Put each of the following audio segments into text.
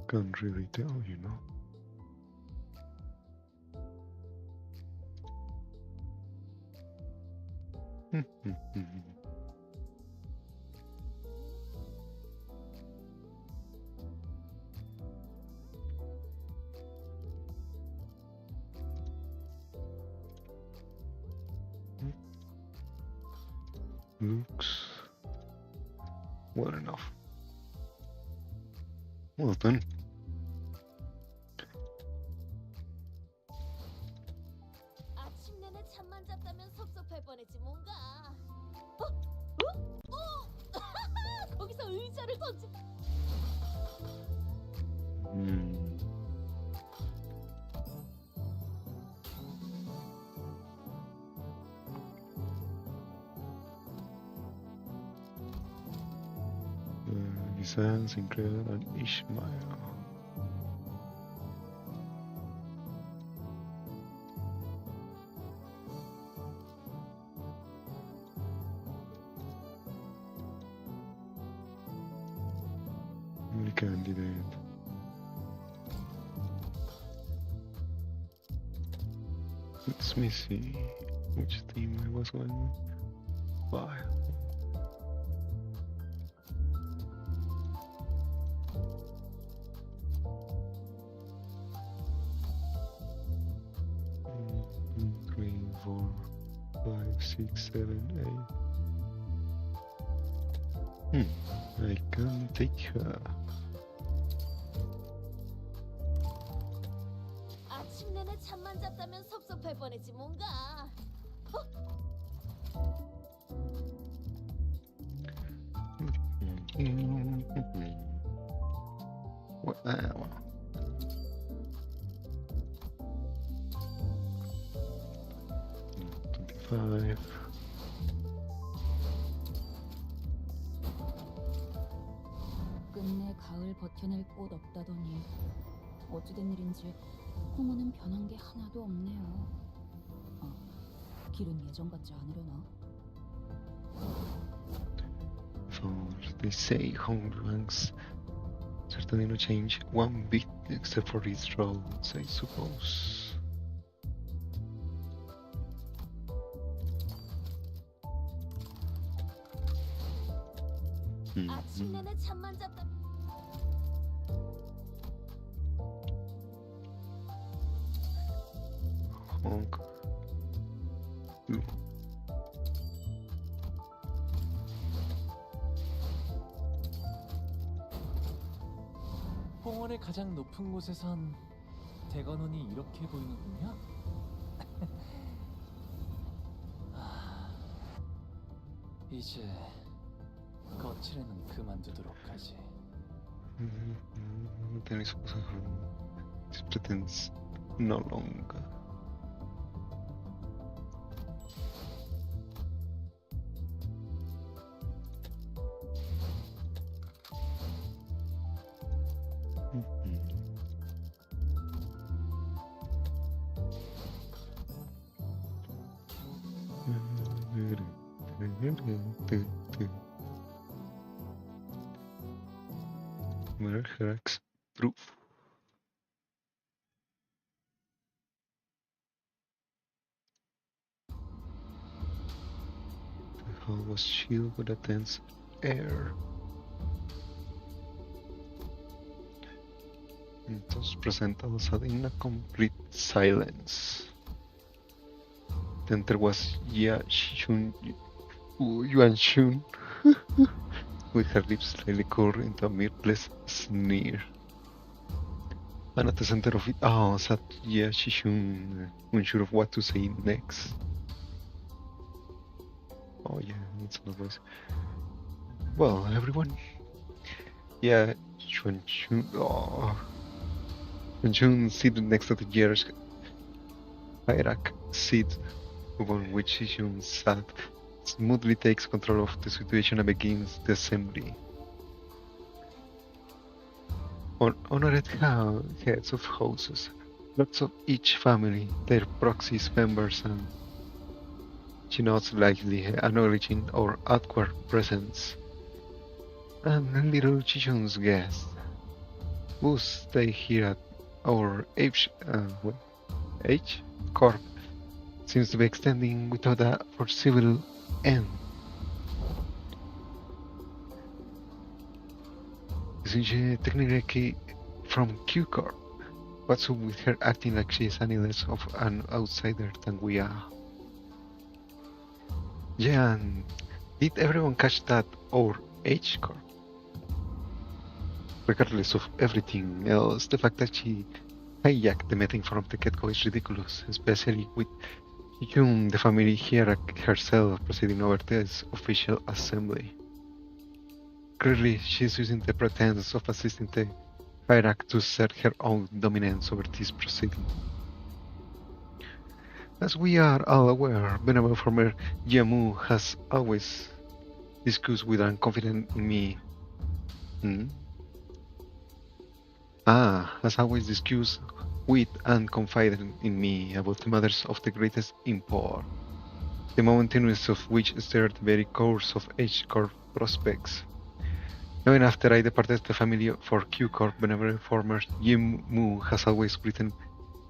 Can't really tell, you know. Looks well enough. Well done. 아침 내내 잠만 잤다면 섭섭할 뻔했지 뭔가. 거기서 의자를 던지. Isaac, Sinclair, and Ishmael. Only candidate. Let me see which team I was going with. Bye. Three, 4, 5, 6, 7, 8. I can take her. 아침 내내 잠만 잤다면 섭섭할 뻔했지 뭔가. Wow. Five. 끝내 가을 버텨낼 꽃 없다더니 어찌된 일인지 홍어는 변한 게 하나도 없네요. 길은 예전 같지 않으려나? So they say home ranks certainly no change one bit except for its roads, I suppose. 아침 내내 잠만 잤다. Honk. Ooh. 홍원의 가장 높은 곳에선 대건원이 이렇게 보이는군요. 이제 거칠에는 그만두도록 하지. Then I suppose this pretends no longer. Monarch proof. The hall was chilled with a tense air. Todos presentados in a complete silence. The enter was Yuan Shun, with her lips slightly curled into a mirthless sneer. And at the center of it sat Shishun, unsure of what to say next. Oh yeah, it's my voice. Well, everyone. Yeah, Yuan Shun seated next to the year's Iraq seat upon which Shishun sat, smoothly takes control of the situation and begins the assembly. Honored heads of houses, lords of each family, their proxies, members, and she nods lightly, acknowledging our outward presence, and little Chichun's guest. We'll stay here at our H Corp seems to be extending without a foreseeable end. Isn't she technically from Q Corp? What's up with her acting like she is any less of an outsider than we are? Yeah, and did everyone catch that our H Corp? Regardless of everything else, the fact that she hijacked the meeting from the get-go is ridiculous, especially with June, the family hierarch herself, presiding over this official assembly. Clearly, she's using the pretense of assisting the hierarch to assert her own dominance over this proceeding. As we are all aware, Venerable former Yamu has always discussed with and confident in me. Has always discussed with and confided in me about the matters of the greatest import, the momentaneous of which stirred the very course of H Corp prospects. Even after I departed the family for Q Corp, whenever former Jim Mu has always written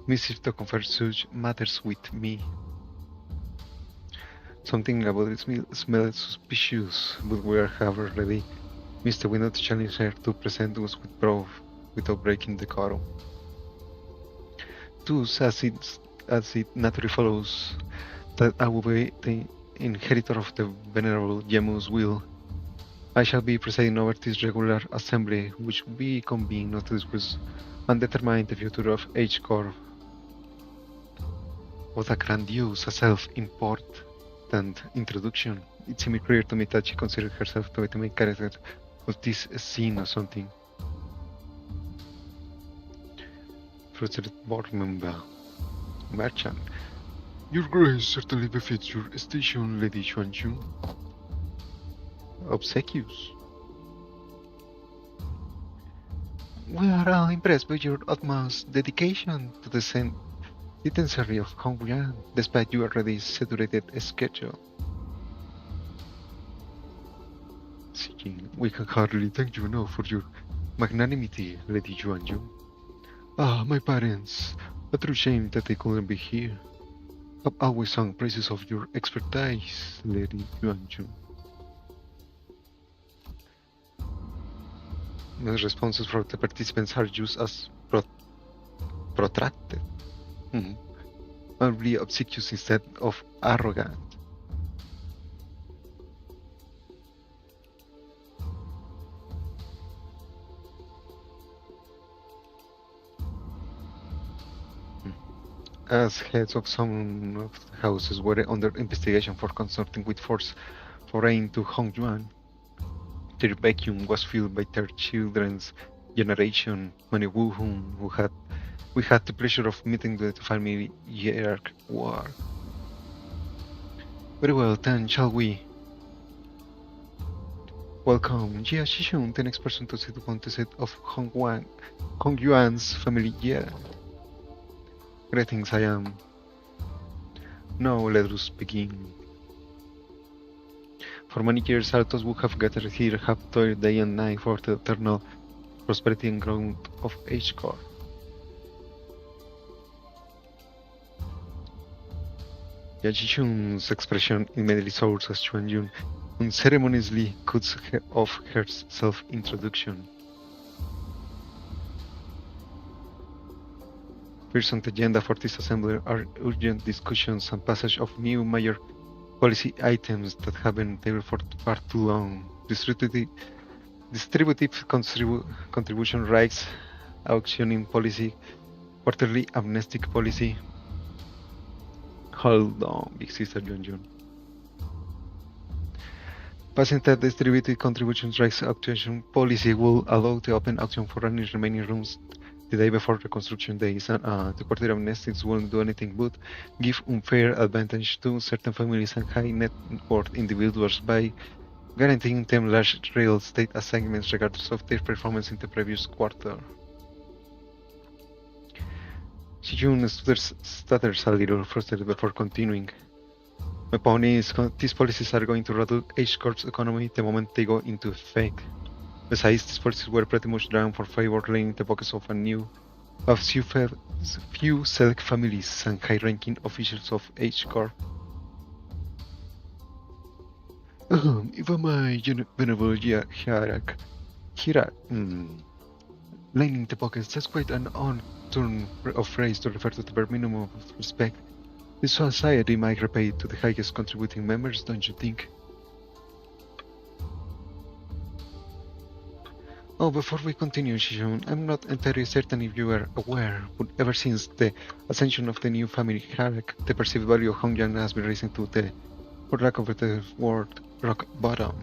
missive to confer such matters with me. Something about it smelled suspicious, but we have already missed the window to challenge her to present us with proof without breaking decorum. Thus, as it naturally follows that I will be the inheritor of the Venerable Yemu's will, I shall be presiding over this regular assembly, which we convene not to discuss and determine the future of H Corp. What a grandiose, self-important introduction. It seemed clear to me that she considered herself to be the main character of this scene or something. Frustrated board member. Merchant. Your grace certainly befits your station, Lady Xuanchu. Obsequious. We are all impressed by your utmost dedication to the citizenry of Hongyuan, despite your already saturated schedule. We can hardly thank you enough for your magnanimity, Lady Xuanju. My parents, a true shame that they couldn't be here. I've always sung praises of your expertise, Lady Xuanju. The responses from the participants are used as protracted, probably obsequious instead of arrogant. As heads of some of the houses were under investigation for consorting with force foreign to Hongyuan, their vacuum was filled by their children's generation, many of whom we had the pleasure of meeting the family hierarch war. Very well, then shall we? Welcome, Jia Shishun, the next person to sit upon the seat of Hongyuan's family hierarch. Greetings, I am. Now let us begin. For many years, all those who have gathered here have toiled day and night for the eternal prosperity and growth of H Corp. Yajishun's expression immediately soars as Xuanyun unceremoniously cuts off her self-introduction. First on the agenda for this assembly are urgent discussions and passage of new major policy items that have been tabled for far too long. Distributive contribution rights, auctioning policy, quarterly amnestic policy. Hold on, Big Sister Jun. Passing that distributed contribution rights auction policy will allow the open auction for any remaining rooms the day before reconstruction days, and the quarterly amnestics won't do anything but give unfair advantage to certain families and high net worth individuals by guaranteeing them large real estate assignments regardless of their performance in the previous quarter. Shijun stutters a little, frustrated before continuing. My point is, these policies are going to rattle H Corp's economy the moment they go into effect. Besides, these policies were pretty much drawn for favor, laying the focus of few select families and high-ranking officials of H Corp. If my venerable lining the pockets, that's quite an odd turn of phrase to refer to the bare minimum of respect this society might repay to the highest contributing members, don't you think? Oh, before we continue, Shishun, I'm not entirely certain if you are aware, but ever since the ascension of the new family hierarchy, the perceived value of Hongyang has been rising to the, for lack of a better word, rock bottom.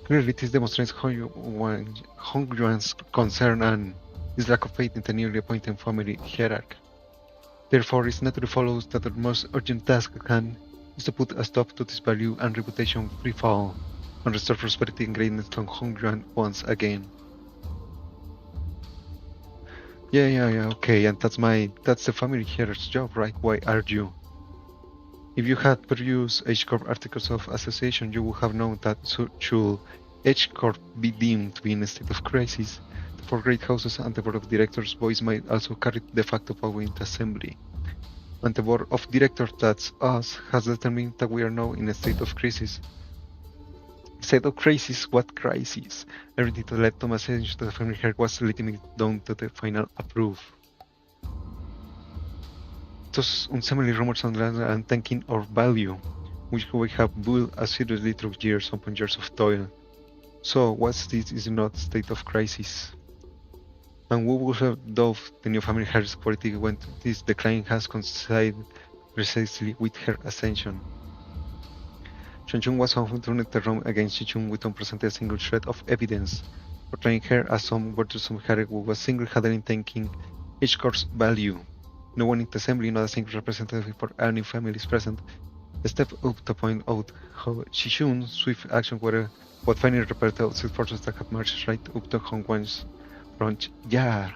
Clearly, this demonstrates Hongyang's concern and his lack of faith in the newly appointed family hierarchy. Therefore, it naturally follows that the most urgent task at hand is to put a stop to this value and reputation free fall, and restore prosperity and greatness to Hongyang once again. Yeah, okay, and that's the family hierarchy's job, right? Why argue? If you had perused H-Corp articles of association, you would have known that should H-Corp be deemed to be in a state of crisis, the four great houses and the board of directors' voice might also carry de facto power in the assembly. And the board of directors, that's us, has determined that we are now in a state of crisis. State of crisis? What crisis? Everything that led Thomas Edge to the family hierarchy was legitimately down to the final approve. Thus, unseemly rumors and tanking our value, which we have built assiduously through years upon years of toil. So, what's this is not state of crisis? And we would have doubted the new family hierarchy's quality when this decline has coincided precisely with her ascension. Chunchun was often turned the wrong against Chichun with unpresented a single shred of evidence, portraying her as some virtuesome hierarchy who was single-handedly tanking each corp's value. No one in the assembly, not a single representative for any families present, stepped up to point out how Chichun's swift action were what finally repelled the outside forces that had marched right up to Hongwan's front yard,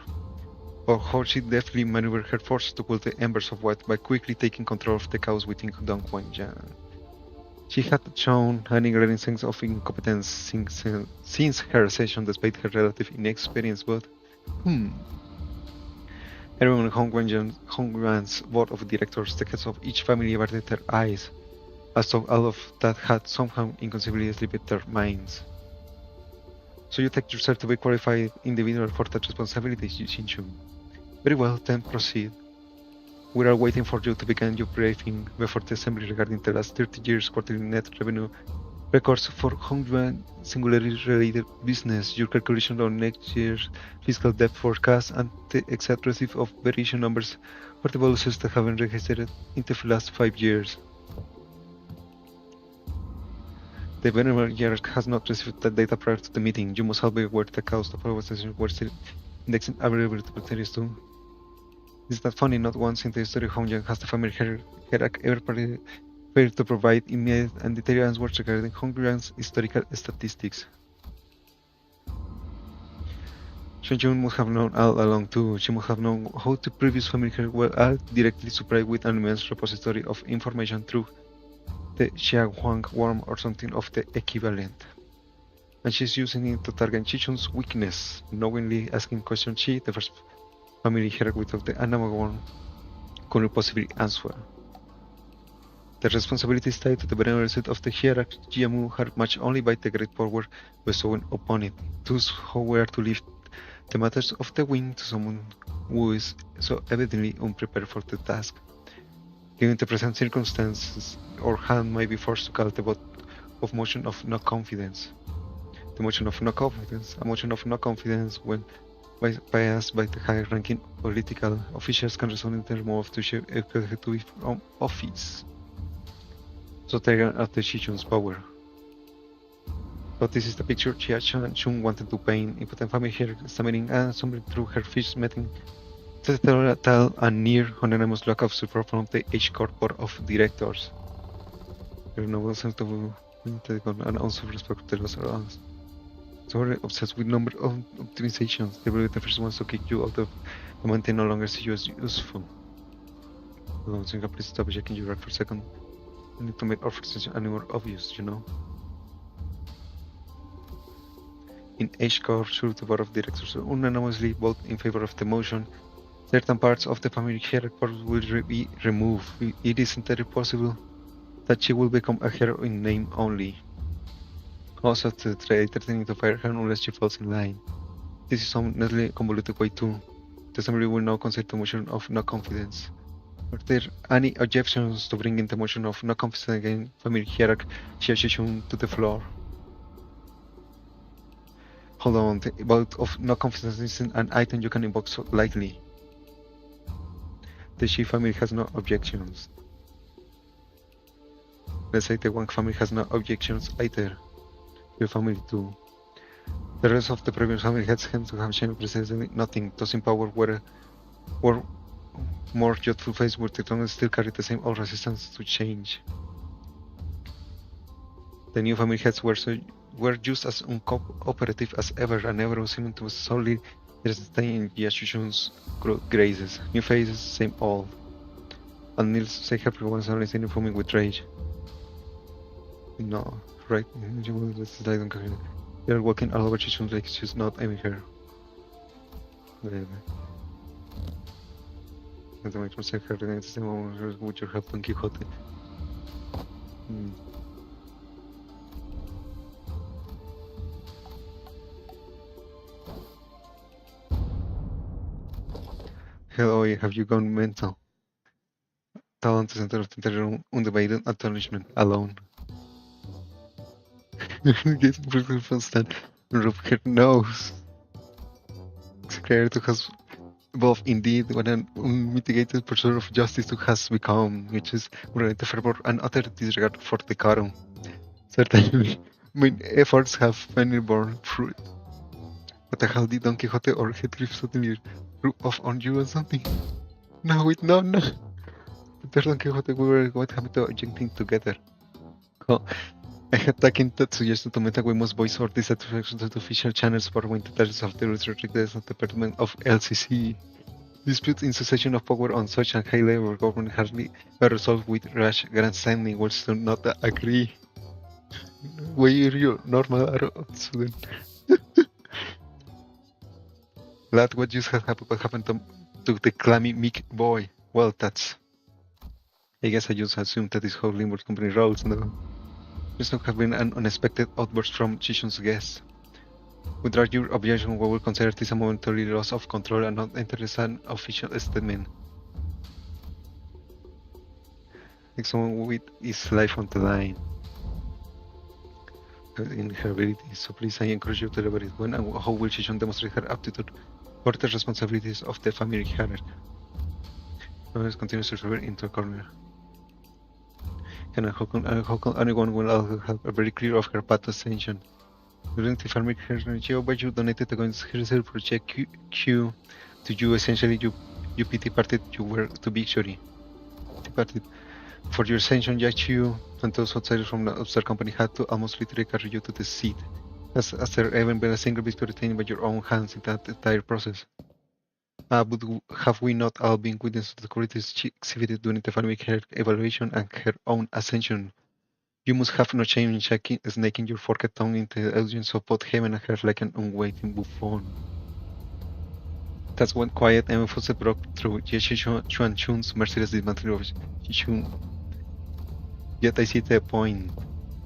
or how she deftly maneuvered her forces to cool the embers of what by quickly taking control of the chaos within Dongguanyang. She had shown an glaring sense of incompetence since her ascension despite her relative inexperience, but everyone in Hongwan's board of directors, the heads of each family averted their eyes, as though all of that had somehow inconceivably slipped their minds. So you take yourself to be qualified individual for that responsibility, Xinchun. Very well, then proceed. We are waiting for you to begin your briefing before the assembly regarding the last 30 years quarterly net revenue records for Hongyang singularly related business, your calculation on next year's fiscal debt forecast, and the exact receipt of variation numbers for the policies that have been registered in the last 5 years. The venerable hierarchy has not received that data prior to the meeting. You must all be aware the cost of our session were still indexing available to materials too. It's not funny, not once in the history of Hongyang has the family hierarchy ever failed to provide immediate and detailed answers regarding Hongyang's historical statistics. Shunjun must have known all along too. She must have known how the previous family were all directly supplied with an immense repository of information through the Xiaohuang worm or something of the equivalent. And she's using it to target Chichun's weakness, knowingly asking questions she, the first family hierarchy without the analog worm, couldn't possibly answer. The responsibility is tied to the benevolent side of the hierarchy. GMU had matched only by the great power bestowed upon it. Those who were to lift the matters of the wing to someone who is so evidently unprepared for the task. Given the present circumstances, our hand might be forced to call the vote of motion of no confidence. The motion of no confidence, a motion of no confidence when biased by the high-ranking political officials can result in the removal of the executive from office. So taken out the Chichun's power. But this is the picture Chia Chun wanted to paint. Impotent family here examining and stumbling through her fish meeting tell a near anonymous lack of support from the H-Corp board of directors. Pero no siento con an ounce of respect to los arounds. So we're obsessed with number of optimizations. They were the first ones to kick you out of the mountain no longer see you as useful. Hold on, please stop checking your record for a second. I need to make our frustration any more obvious, you know? In each course, the board of directors unanimously vote in favor of the motion. Certain parts of the family hierarchy will be removed. It is entirely possible that she will become a hero in name only. Also, the traitor tending to fire her unless she falls in line. This is some neatly convoluted way too. The assembly will now consider the motion of no confidence. Are there any objections to bringing the motion of no confidence against family hierarchy to the floor? Hold on, the vote of no confidence isn't an item you can invoke so lightly. The Shi family has no objections. Let's say the Wang family has no objections either. Your family too. The rest of the previous family heads hence to have shown precisely nothing. Those in power were more youthful face were the tongue still carried the same old resistance to change. The new family heads were just as uncooperative as ever, and everyone seemed to solely interested in Yashishun's graces. New faces, same old. And Nils said everyone was only seen foaming with rage. No, right? You're walking all over Shishun like she's not aiming her. Whatever. The make mistake her against the moment with your help Don Quixote. Hello, have you gone mental? Talent center of the interior undivided astonishment alone. Getting pretty constant rub her nose. Scared has evolved indeed what an unmitigated pursuit of justice has become, which is related fervor and utter disregard for decorum. Certainly, my efforts have finally borne fruit. What the hell did Don Quixote or Heathcliff suddenly rub off on you or something? No, wait, no. Peter Don Quixote, we were quite happy to objecting together. Oh, I had taken that suggestion to Meta we must voice our dissatisfaction to the official channels for when the titles of the restricted of the Department of LCC. Disputes in succession of power on such a high level of government hardly were resolved with rash grandstanding which do not agree. Why are you normal student? Lad, what just happened? What happened to the clammy meek boy? Well, that's... I guess I just assumed that is how Limbus company rolls, no? This not have been an unexpected outburst from Chishun's guests. Without your objection, we will consider this a momentary loss of control and not enter as an official statement. Like someone with his life on the line. In her ability, so please I encourage you to elaborate when and how will Chishun demonstrate her aptitude for the responsibilities of the family hierarchy. Always continues to refer into a corner. And how can anyone will have a very clear of her path ascension? During the family hierarchy, you donated against herself for check Q to you. Essentially, you pity parted you were to victory. Departed. For your ascension, you and those outsiders from the Upstart company had to almost literally carry you to the seat, as there even been a single victory attained by your own hands in that entire process. But have we not all been witnesses to the qualities she exhibited during the family evaluation and her own ascension? You must have no shame in snaking your forked tongue into the audience of both heaven and her like an unwaiting buffoon. That's when quiet emphasis broke through Xuanchun's merciless dismantling of Xishun. Yet I see the point.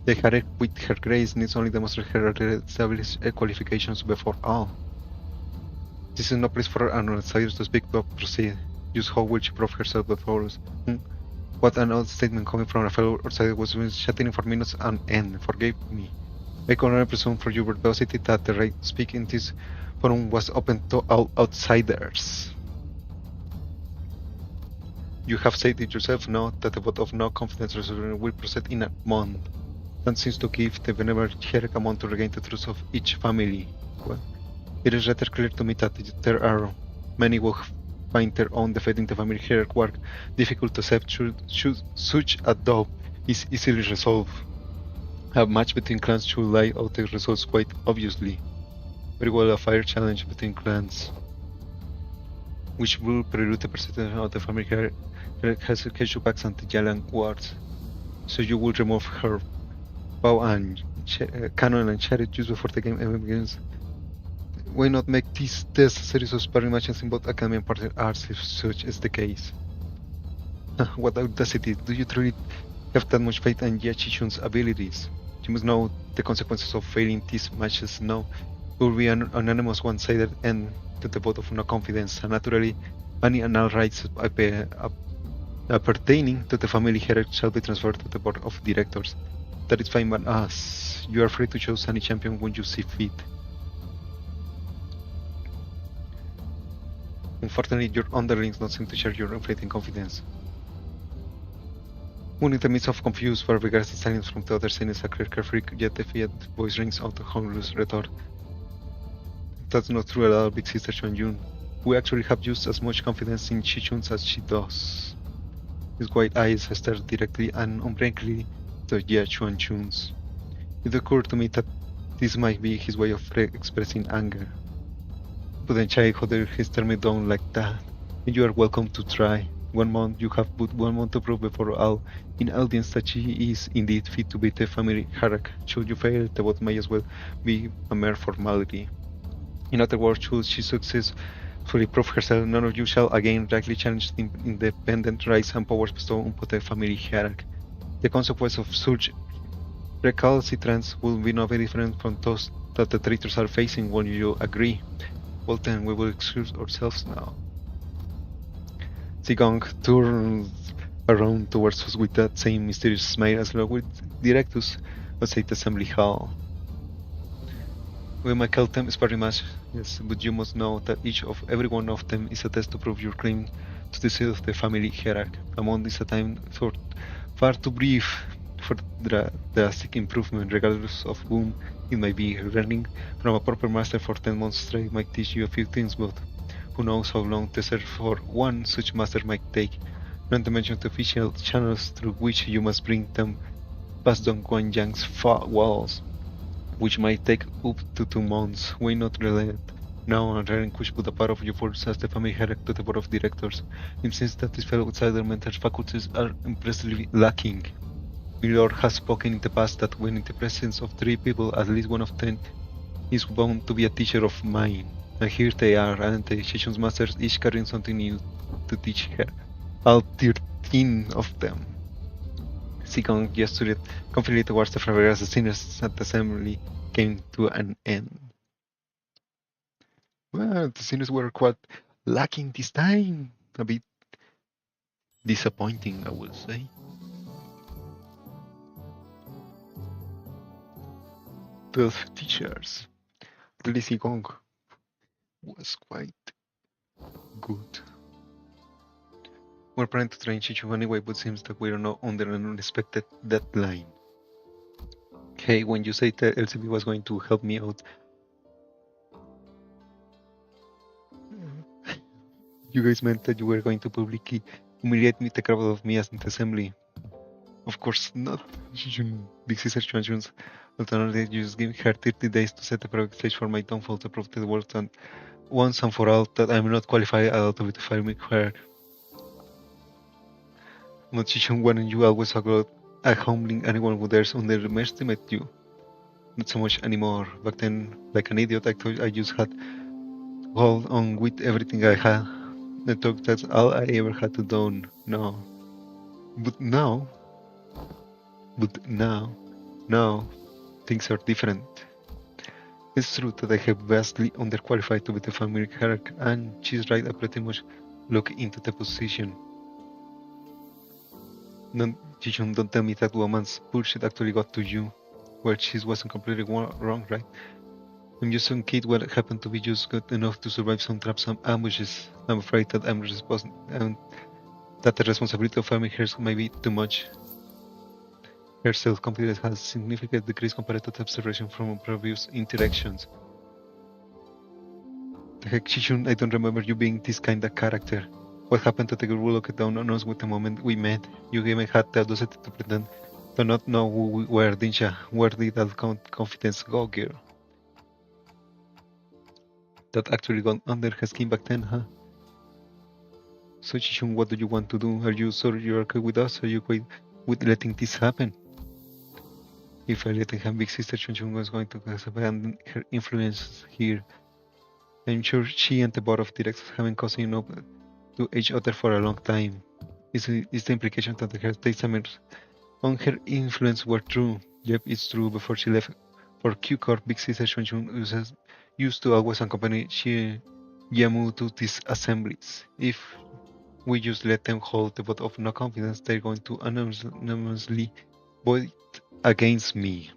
The hierarchy with her grace needs only demonstrate her established qualifications before all. This is no place for an outsider to speak but proceed. Just how will she prove herself before us? What an odd statement coming from a fellow outsider was chatting for minutes on end. Forgive me. I can only presume for your verbosity that the right to speak in this forum was open to all outsiders. You have said it yourself now that the vote of no confidence resolution will proceed in a month. That seems to give the venerable hierarchy a month to regain the trust of each family. Well, it is rather clear to me that there are many who find their own defeating the family hierarchy work difficult to accept should such a doubt is easily resolved. A match between clans should lie out the results quite obviously. Very well a fire challenge between clans, which will prelude the presentation of the family hierarchy has Keshupax and the Yalan wards. So you will remove her bow and cannon and chariot just before the game even begins. Why not make this test a series of sparring matches in both academy and partner arts if such is the case? What audacity! Do you truly have that much faith in Yachichun's abilities? You must know the consequences of failing these matches now. It will be an unanimous one-sided end to the vote of no confidence, and naturally, any and all rights pertaining to the family heritage shall be transferred to the board of directors. That is fine by us. You are free to choose any champion when you see fit. Unfortunately, your underlings don't seem to share your inflating confidence. When in the midst of confused but regards the silence from the other scenes, a clear, carefree, yet defiant voice rings out a harmless retort. That's not true at all, big sister Chuan-Yun. We actually have just as much confidence in Chichun as she does. His white eyes stare directly and unblinkingly to Ye Chuan-Chun's. It occurred to me that this might be his way of expressing anger. But then childhood he stared me down like that, and you are welcome to try. 1 month, you have but 1 month to prove before all in audience that she is indeed fit to be the family hierarch. Should you fail, the vote may as well be a mere formality. In other words, should she successfully prove herself, none of you shall again directly challenge the independent rights and powers bestowed upon the family hierarch. The consequence of such recalcitrance will be no very different from those that the traitors are facing. When you agree? Well then, we will excuse ourselves now. Zigong turns around towards us with that same mysterious smile as well with direct us outside the assembly hall. We might call them sparring match, yes, but you must know that every one of them is a test to prove your claim to the seat of the family hierarch. A month is a time far too brief for drastic improvement, regardless of whom it might be. Learning from a proper master for 10 months straight might teach you a few things, but who knows how long the search for one such master might take, not to mention the official channels through which you must bring them past Don Guan Yang's walls, which might take up to 2 months. Why not relent now and relinquish put a part of your force as the family hierarch to the board of directors? It seems that this fellow outsider mental faculties are impressively lacking. Milord has spoken in the past that when in the presence of 3 people, at least one of them is bound to be a teacher of mine. And here they are, aren't they? Chichun's masters, each carrying something new to teach her. All 13 of them. Zigong gestured confidently towards the floor as the sinners at the assembly came to an end. Well, the sinners were quite lacking this time. A bit disappointing, I would say. The teachers. At least Zigong was quite good. We're planning to train Chichu anyway, but seems that we're not under an unexpected deadline. Hey, when you said that LCB was going to help me out, you guys meant that you were going to publicly humiliate me, the crowd of me as in the assembly. Of course not. Big Sister Chuanchun's alternative, you just give her 30 days to set the perfect stage for my downfall to prove to the world and once and for all that I'm not qualified at all to be defiling her. But Chichun wanted you always about humbling anyone who dares underestimate you. Not so much anymore. Back then, like an idiot, I thought I just had to hold on with everything I had. I thought that's all I ever had to do. No. But now, things are different. It's true that I have vastly underqualified to be the family hierarch, and she's right, I pretty much look into the position. Chichun, don't tell me that woman's bullshit actually got to you. Well, she wasn't completely wrong, right? I'm just some kid what happened to be just good enough to survive some traps, some ambushes. I'm afraid that I'm responsible, and that the responsibility of family hers might be too much. Her self-confidence has significantly decreased compared to the observation from previous interactions. The heck, Chichun, I don't remember you being this kind of character. What happened to the girl who looked down on us with the moment we met? You even had the audacity to pretend to not know who we were, didn't you? Where did that confidence go, girl? That actually got under her skin back then, huh? So Chichun, what do you want to do? Are you sure you're okay with us? Are you okay with letting this happen? If I let her big sister Chunchun was going to abandon her influence here, I'm sure she and the board of directors have been causing up to each other for a long time. Is the implication that her statements on her influence were true? Yep, it's true. Before she left for Q Corp, Big Sister Chuan used to always accompany Yamu to these assemblies. If we just let them hold the vote of no confidence, they're going to anonymously vote against me.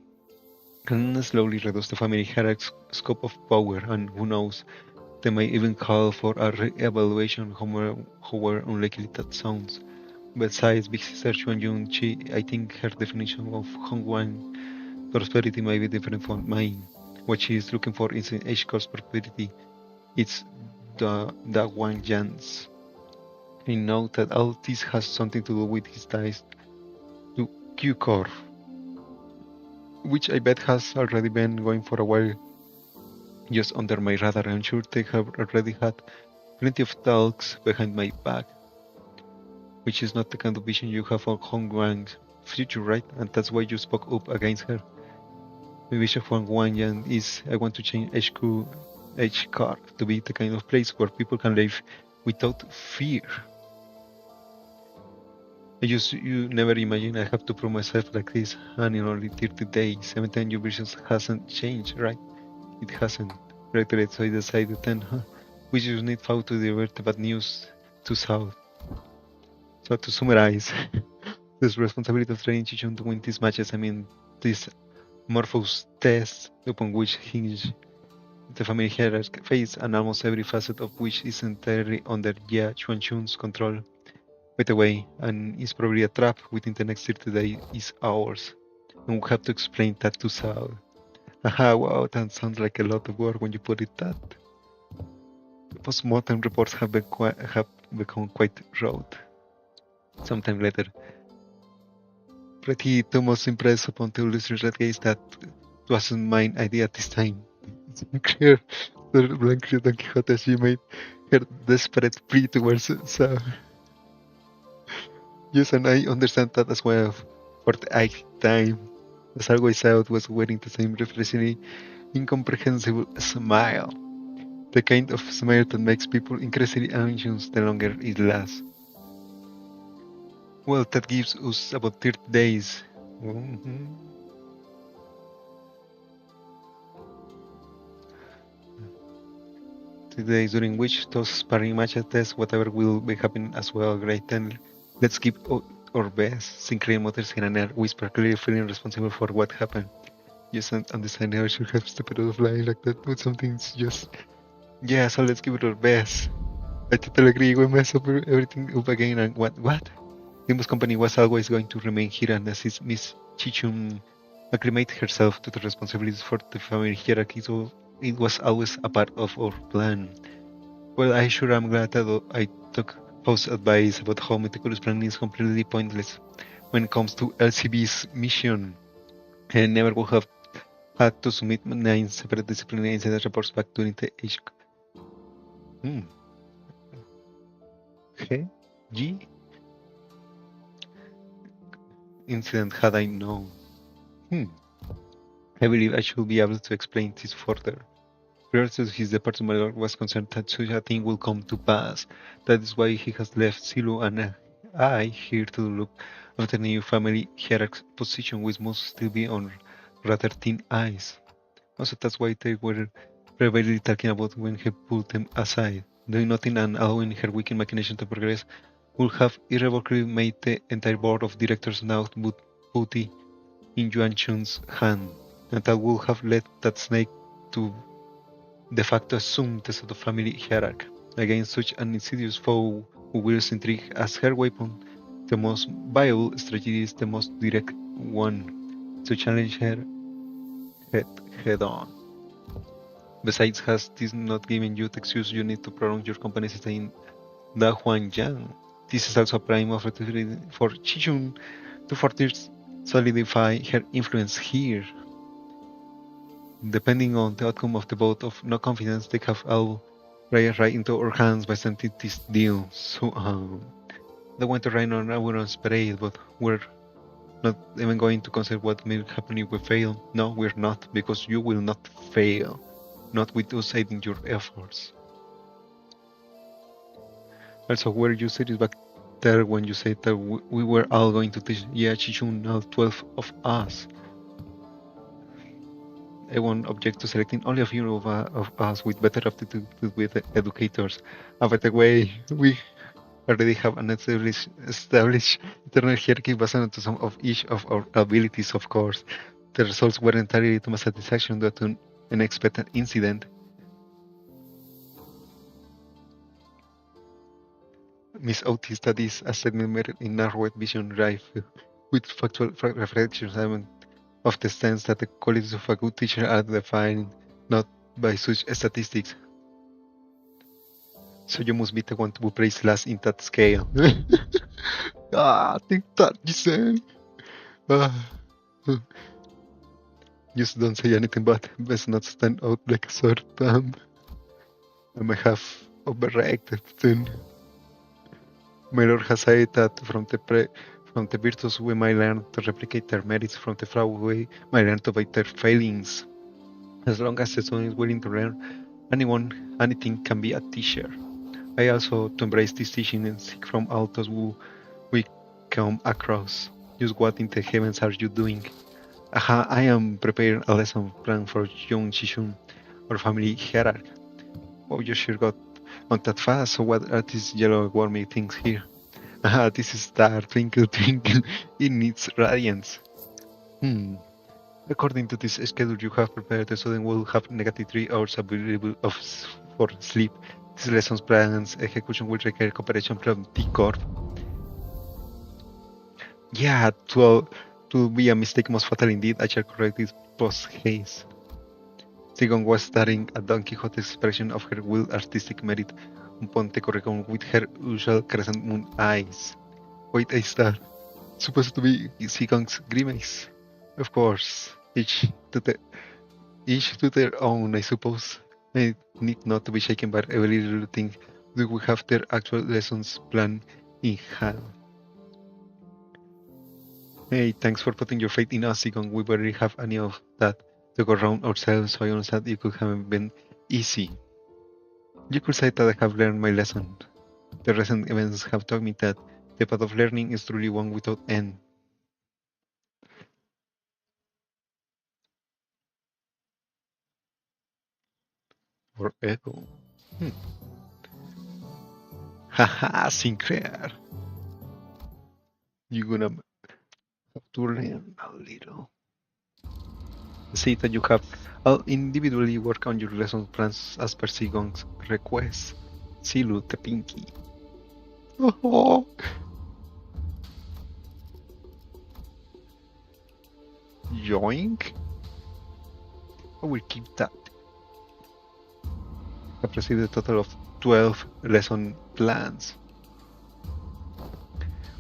And slowly reduce the family hierarchy's scope of power, and who knows, they might even call for a re-evaluation, however unlikely that sounds. Besides, Big Sister Chuan Yun, I think her definition of Hongwan prosperity might be different from mine. What she is looking for is an H-course prosperity. It's the Wang Jan's. I know that all this has something to do with his ties to Q-Corp, which I bet has already been going for a while, just under my radar. I'm sure they have already had plenty of talks behind my back, which is not the kind of vision you have of Hong Wang's future, right? And that's why you spoke up against her. My vision for Wang Yan is I want to change HCAR to be the kind of place where people can live without fear. You never imagine I have to prove myself like this, and in only 30 days, 17 your vision hasn't changed, right? It hasn't. Reiterate, so I decided then, we just need how to divert the bad news to South. So to summarize, this responsibility of training Chichon to win these matches, I mean, this Morphos test upon which hinge the family hierarchy face, and almost every facet of which is entirely under Chuanchun's control. By the way, and is probably a trap within the next 30 days is ours, and we'll have to explain that to Sao. Aha, wow, that sounds like a lot of work when you put it that. Postmortem reports have become quite rote. Sometime later, pretty Thomas impressed upon the illustrious red gaze that wasn't mine idea at this time. It's unclear that Blanca Don Quixote she made her desperate plea towards Sao. Yes, and I understand that as well. For the 8th time, as always South was wearing the same refreshingly incomprehensible smile. The kind of smile that makes people increasingly anxious the longer it lasts. Well, that gives us about 30 days. 30 days during which those sparring matches test whatever will be happening as well. Great, then let's give our best. Sinclair Motors in an air whisper, clearly feeling responsible for what happened. Yes, and the never should have stepped out of line like that, but something's just... Yeah, so let's give it our best. I totally agree, we mess up everything up again, and what? Limbus company was always going to remain here, and assist Miss Chichun acclimate herself to the responsibilities for the family hierarchy, so it was always a part of our plan. Well, I sure am glad that I took Paul's advice about how meticulous planning is completely pointless when it comes to LCB's mission. I never would have had to submit 9 separate disciplinary incident reports back during the G incident had I known. I believe I should be able to explain this further. Prior to his departure, my lord was concerned that such a thing will come to pass. That is why he has left Silo and I here to look after the new family hierarchy's position, which must still be on rather thin ice. Also, that's why they were privately talking about when he pulled them aside. Doing nothing and allowing her wicked machination to progress would have irrevocably made the entire board of directors now put in Yuan Chun's hand, and that would have led that snake to de facto assume the sort of family hierarchy. Against such an insidious foe who wields intrigue as her weapon, the most viable strategy is the most direct one, to challenge her head on. Besides, has this not given you the excuse you need to prolong your company's stay in Da Huangyang? This is also a prime opportunity for Chichun to further solidify her influence here. Depending on the outcome of the vote of no confidence, they have all right into our hands by sending this deal. So, they want to rain on our parade, but we're not even going to consider what may happen if we fail. No, we're not, because you will not fail. not with us aiding your efforts. Also, were you serious back there when you said that we were all going to teach Chichun, all 12 of us? I won't object to selecting only a few of us with better aptitude with educators. By the way, we already have an established internal hierarchy based on some of each of our abilities, of course. The results were entirely to my satisfaction due to an unexpected incident. Miss Otis studies a segment in narrowed vision drive with factual reflections of the stance that the qualities of a good teacher are defined not by such statistics. So you must be the one to praise last in that scale. I think that you say. Just don't say anything but best not stand out like a sore thumb. I may have overreacted then. My lord has said that from the virtues we might learn to replicate their merits, from the fraud we might learn to avoid their failings. As long as the student is willing to learn, anything can be a teacher. I also to embrace this teaching and seek from all those who we come across. Just what in the heavens are you doing? Aha, I am preparing a lesson plan for young Shishun, our family hierarch. Oh, you sure got on that fast, so what are these yellow warmy things here? Aha, this is star, twinkle twinkle, it needs radiance. According to this schedule you have prepared, the student will have negative 3 hours available for sleep. This lessons plan's execution will require cooperation from the Corp. Yeah, to be a mistake most fatal indeed, I shall correct this post-haste. Sigon was staring at Don Quixote's expression of her wild artistic merit upon the correcon with her usual crescent moon eyes. Wait, is that supposed to be Sigon's grimace? Of course, each to their own, I suppose. I need not to be shaken by every little thing. Do we have their actual lessons plan in hand? Hey, thanks for putting your faith in us, Sigon. We barely have any of that to go around ourselves, so I understand it could have been easy. You could say that I have learned my lesson. The recent events have taught me that the path of learning is truly one without end. Or echo. Haha, Sinclair. You're gonna have to learn a little. See that you have individually work on your lesson plans as per Sigon's request. Silu the Pinky. Oh. Yoink. I will keep that. I've received a total of 12 lesson plans.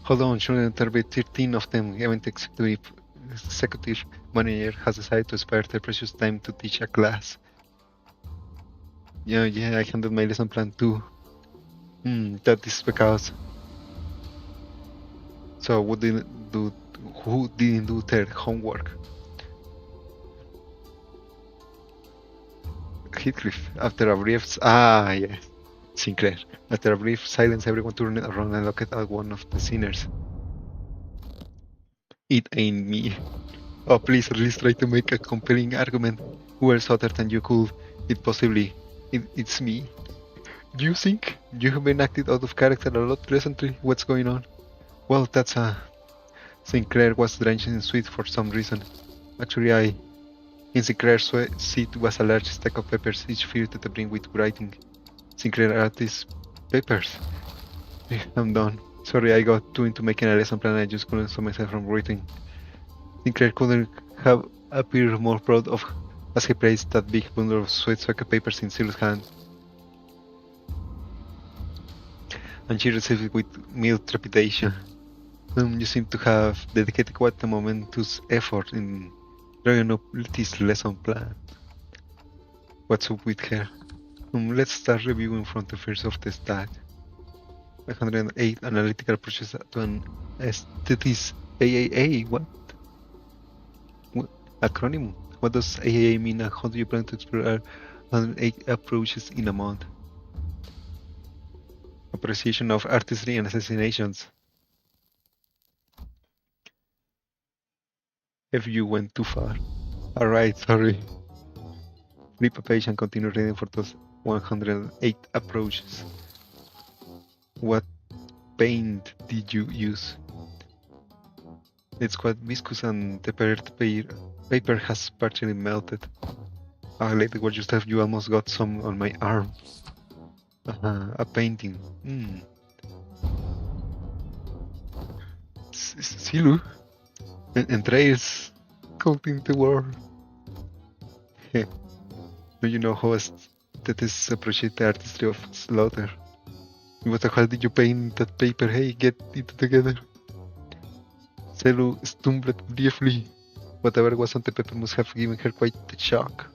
Hold on, shouldn't there be 13 of them? Event executive manager has decided to spare their precious time to teach a class. Yeah, I handled my lesson plan too. That is because. So who didn't do their homework? Heathcliff, after a brief yes. Sinclair. After a brief silence, everyone turned around and looked at one of the sinners. It ain't me. Oh, please at least try to make a compelling argument. Who else other than you could it possibly? It's me. Do you think you have been acted out of character a lot recently? What's going on? Well, that's Sinclair was drenched in sweat for some reason. Actually, in Sinclair's seat was a large stack of papers, each filled to the brim with writing. Sinclair are these papers. I'm done. Sorry, I got too into making a lesson plan. I just couldn't stop myself from writing. Sinclair couldn't have appeared more proud of as he placed that big bundle of sweat-soaked papers in Silu's hand. And she received it with mild trepidation. You seem to have dedicated quite a momentous effort in drawing up this lesson plan. What's up with her? Let's start reviewing from the first of the stack. 108 analytical approaches to an aesthetics AAA. What acronym? What does AAA mean and how do you plan to explore 508 approaches in a month. Appreciation of artistry and assassinations. If you went too far. Alright, sorry. Flip a page and continue reading for those 108 approaches. What paint did you use? It's quite viscous and the paper has partially melted. I like the word you have, you almost got some on my arm. A painting. Silu. Entrails coating the world. Do you know how that is appreciate the artistry of slaughter? How did you paint that paper? Hey, get it together. Selu stumbled briefly. Whatever was on the paper must have given her quite the shock.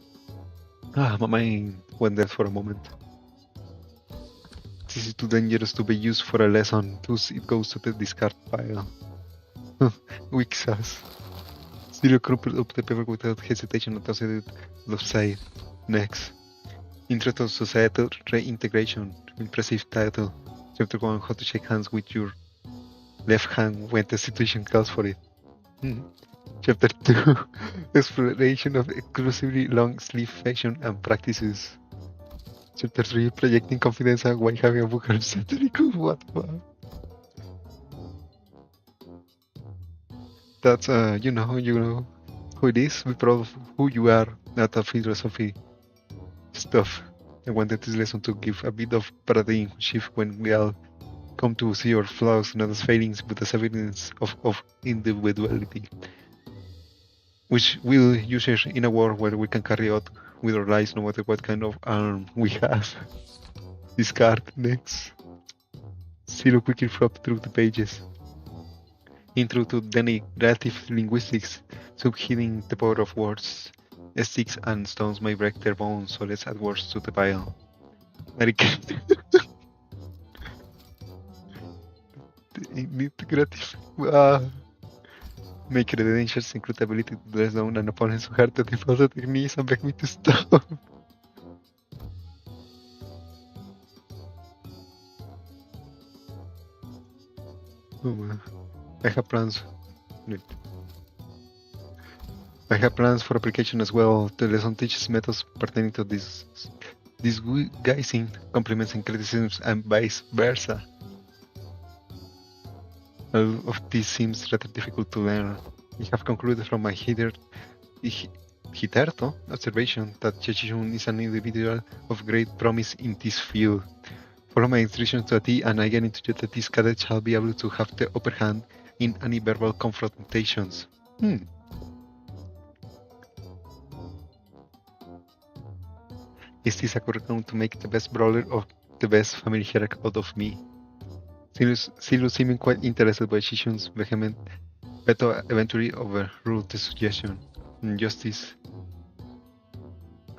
My mind went there for a moment. This is too dangerous to be used for a lesson, thus it goes to the discard pile. Weak sauce. Selu crumpled up the paper without hesitation and tossed it lopsided. Next. Intro to Societal Reintegration. Impressive title. Chapter 1, how to shake hands with your left hand when the situation calls for it. Chapter 2, exploration of exclusively long sleeve fashion and practices. Chapter 3, projecting confidence and why having a book are satirical. What the fuck? That's, you know who it is. Be proud of who you are, not a philosophy stuff. I wanted this lesson to give a bit of paradigm shift when we all come to see our flaws not as failings but as evidence of individuality, which we'll use in a world where we can carry out with our lives no matter what kind of arm we have. Discard. Next. Zero quickly flop through the pages. Intro to denigrative linguistics, subheading the power of words. Sticks and stones may break their bones, so let's add words to the pile. Integrative. My credentials include ability to dress down an opponent's heart at the false techniques and beg me to stop. Oh man. I have plans. I have plans for application as well. The lesson teaches methods pertaining to disguising compliments and criticisms and vice versa. All of this seems rather difficult to learn. I have concluded from my hitherto observation that Chechishun is an individual of great promise in this field. Follow my instructions to a T and I guarantee that this cadet shall be able to have the upper hand in any verbal confrontations. Is this a correct note to make the best brawler or the best family hierarch out of me? Silus seeming quite interested by Shishun's vehement veto eventually overruled the suggestion. Justice,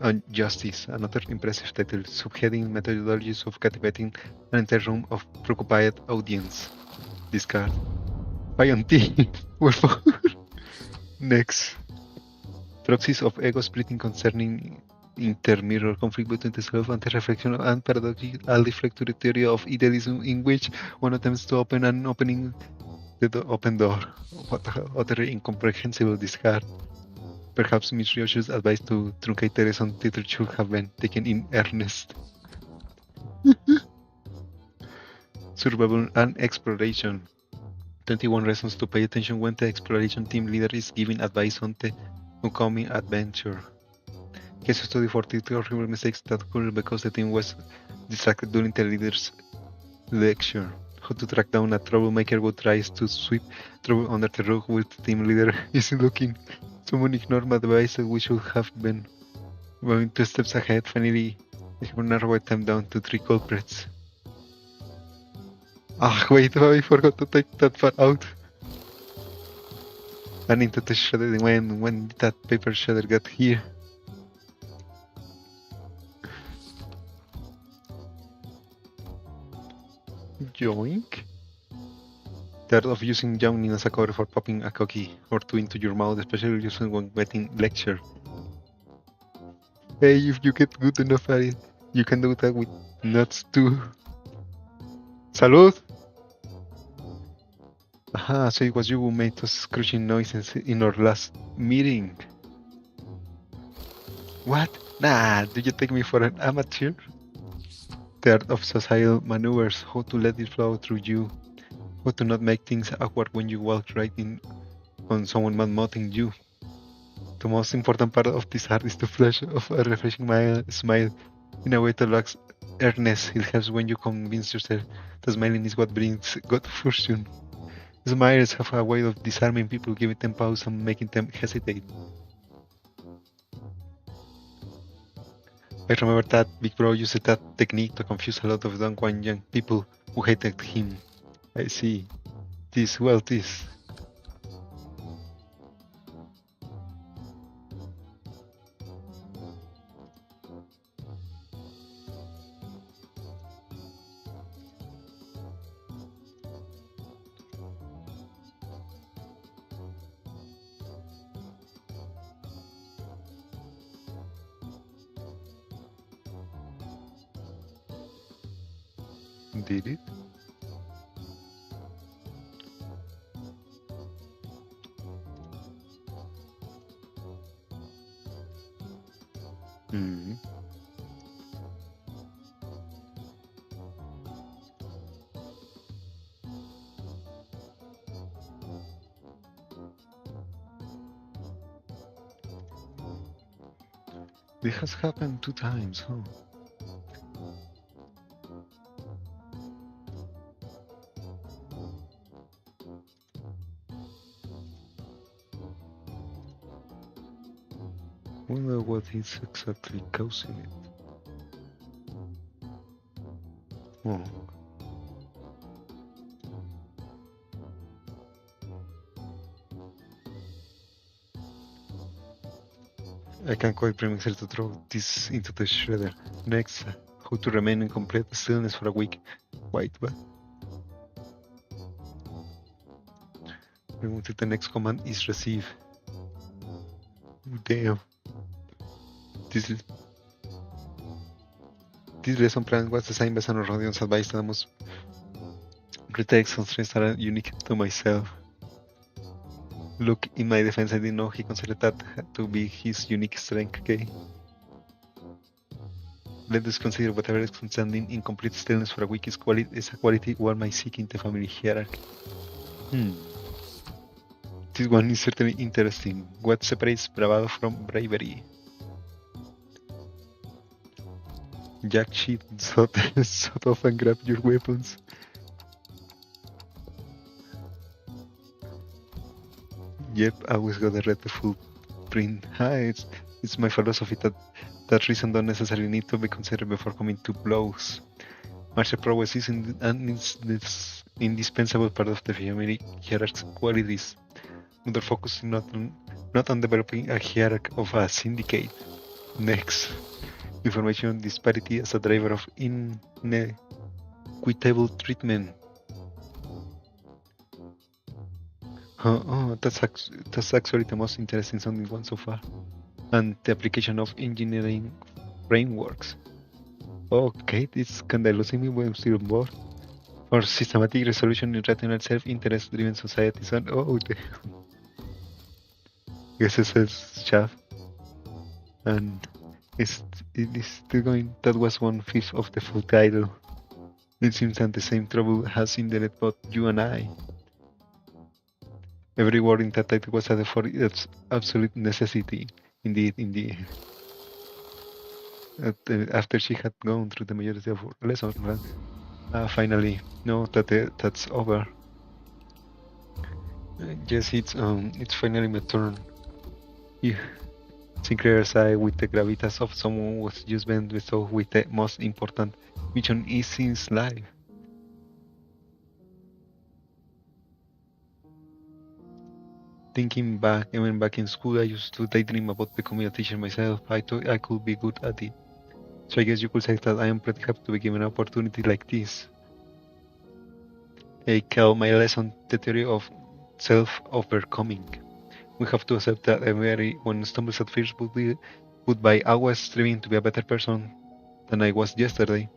another impressive title, subheading methodologies of captivating an entire room of preoccupied audience. Discard. T. Wherefore. Next. Proxies of ego splitting concerning intermirror conflict between the self and the reflection and paradoxical reflectory theory of idealism in which one attempts to open an opening the open door. What other incomprehensible discard. Perhaps Miss Ryosh's advice to truncate the lesson title should have been taken in earnest. Survival and exploration. 21 reasons to pay attention when the exploration team leader is giving advice on the upcoming adventure. Case study for the horrible mistakes that occurred because the team was distracted during the leader's lecture. How to track down a troublemaker who tries to sweep trouble under the rug while the team leader isn't looking. Someone ignored my advice that we should have been going 2 steps ahead. Finally, I have narrowed them down to 3 culprits. Wait, I forgot to take that part out. And into the shredder when that paper shredder got here. Yoink. The art of using yawning as a cover for popping a cookie or 2 into your mouth, especially using when getting lecture. Hey, if you get good enough at it, you can do that with nuts too. Salud! Aha, so it was you who made those scratching noises in our last meeting. What? Nah, do you take me for an amateur? The art of societal maneuvers, how to let it flow through you, how to not make things awkward when you walk right in on someone mouthing you. The most important part of this art is the flash of a refreshing smile in a way that lacks earnest. It helps when you convince yourself that smiling is what brings good fortune. Smiles have a way of disarming people, giving them pause and making them hesitate. I remember that Big Bro used that technique to confuse a lot of Dongguan young people who hated him. I see. This. Did it? Hmm. This has happened 2 times, huh? Wonder what is exactly causing it. Oh. I can't quite bring myself to throw this into the shredder. Next, how to remain in complete stillness for a week. Wait, what? Remove the next command is receive. Damn. This lesson plan was designed based on Rodion's advice that I must retake some strengths that are unique to myself. Look, in my defense, I didn't know he considered that to be his unique strength, okay? Let us consider whatever is standing in complete stillness for a week is a quality one might seek in the family hierarchy. This one is certainly interesting. What separates bravado from bravery? Jack shit, so off and grab your weapons. Yep, I always gotta read the full print. It's my philosophy that reason don't necessarily need to be considered before coming to blows. Martial prowess is this indispensable part of the family hierarchy's qualities. They're focusing not on developing a hierarchy of a syndicate. Next, information disparity as a driver of inequitable treatment. That's actually the most interesting sounding one so far. And the application of engineering frameworks. Okay, this kinda losing me, but I'm still on board. For systematic resolution in rational self-interest driven societies and guess it says chaff. And it is still going. That was 1/5 of the full title. It seems that the same trouble has hindered both you and I. Every word in that title was added for its absolute necessity. Indeed. After she had gone through the majority of her lessons, right? Finally, no, that's over. Yes, it's finally my turn. Yeah. Sinclair sighed with the gravitas of someone who was just been bestowed with the most important mission in his life. Thinking back, even back in school, I used to daydream about becoming a teacher myself. I thought I could be good at it. So I guess you could say that I am pretty happy to be given an opportunity like this. I call my lesson the theory of self-overcoming. We have to accept that everyone stumbles at first, but Goodbye, I was striving to be a better person than I was yesterday.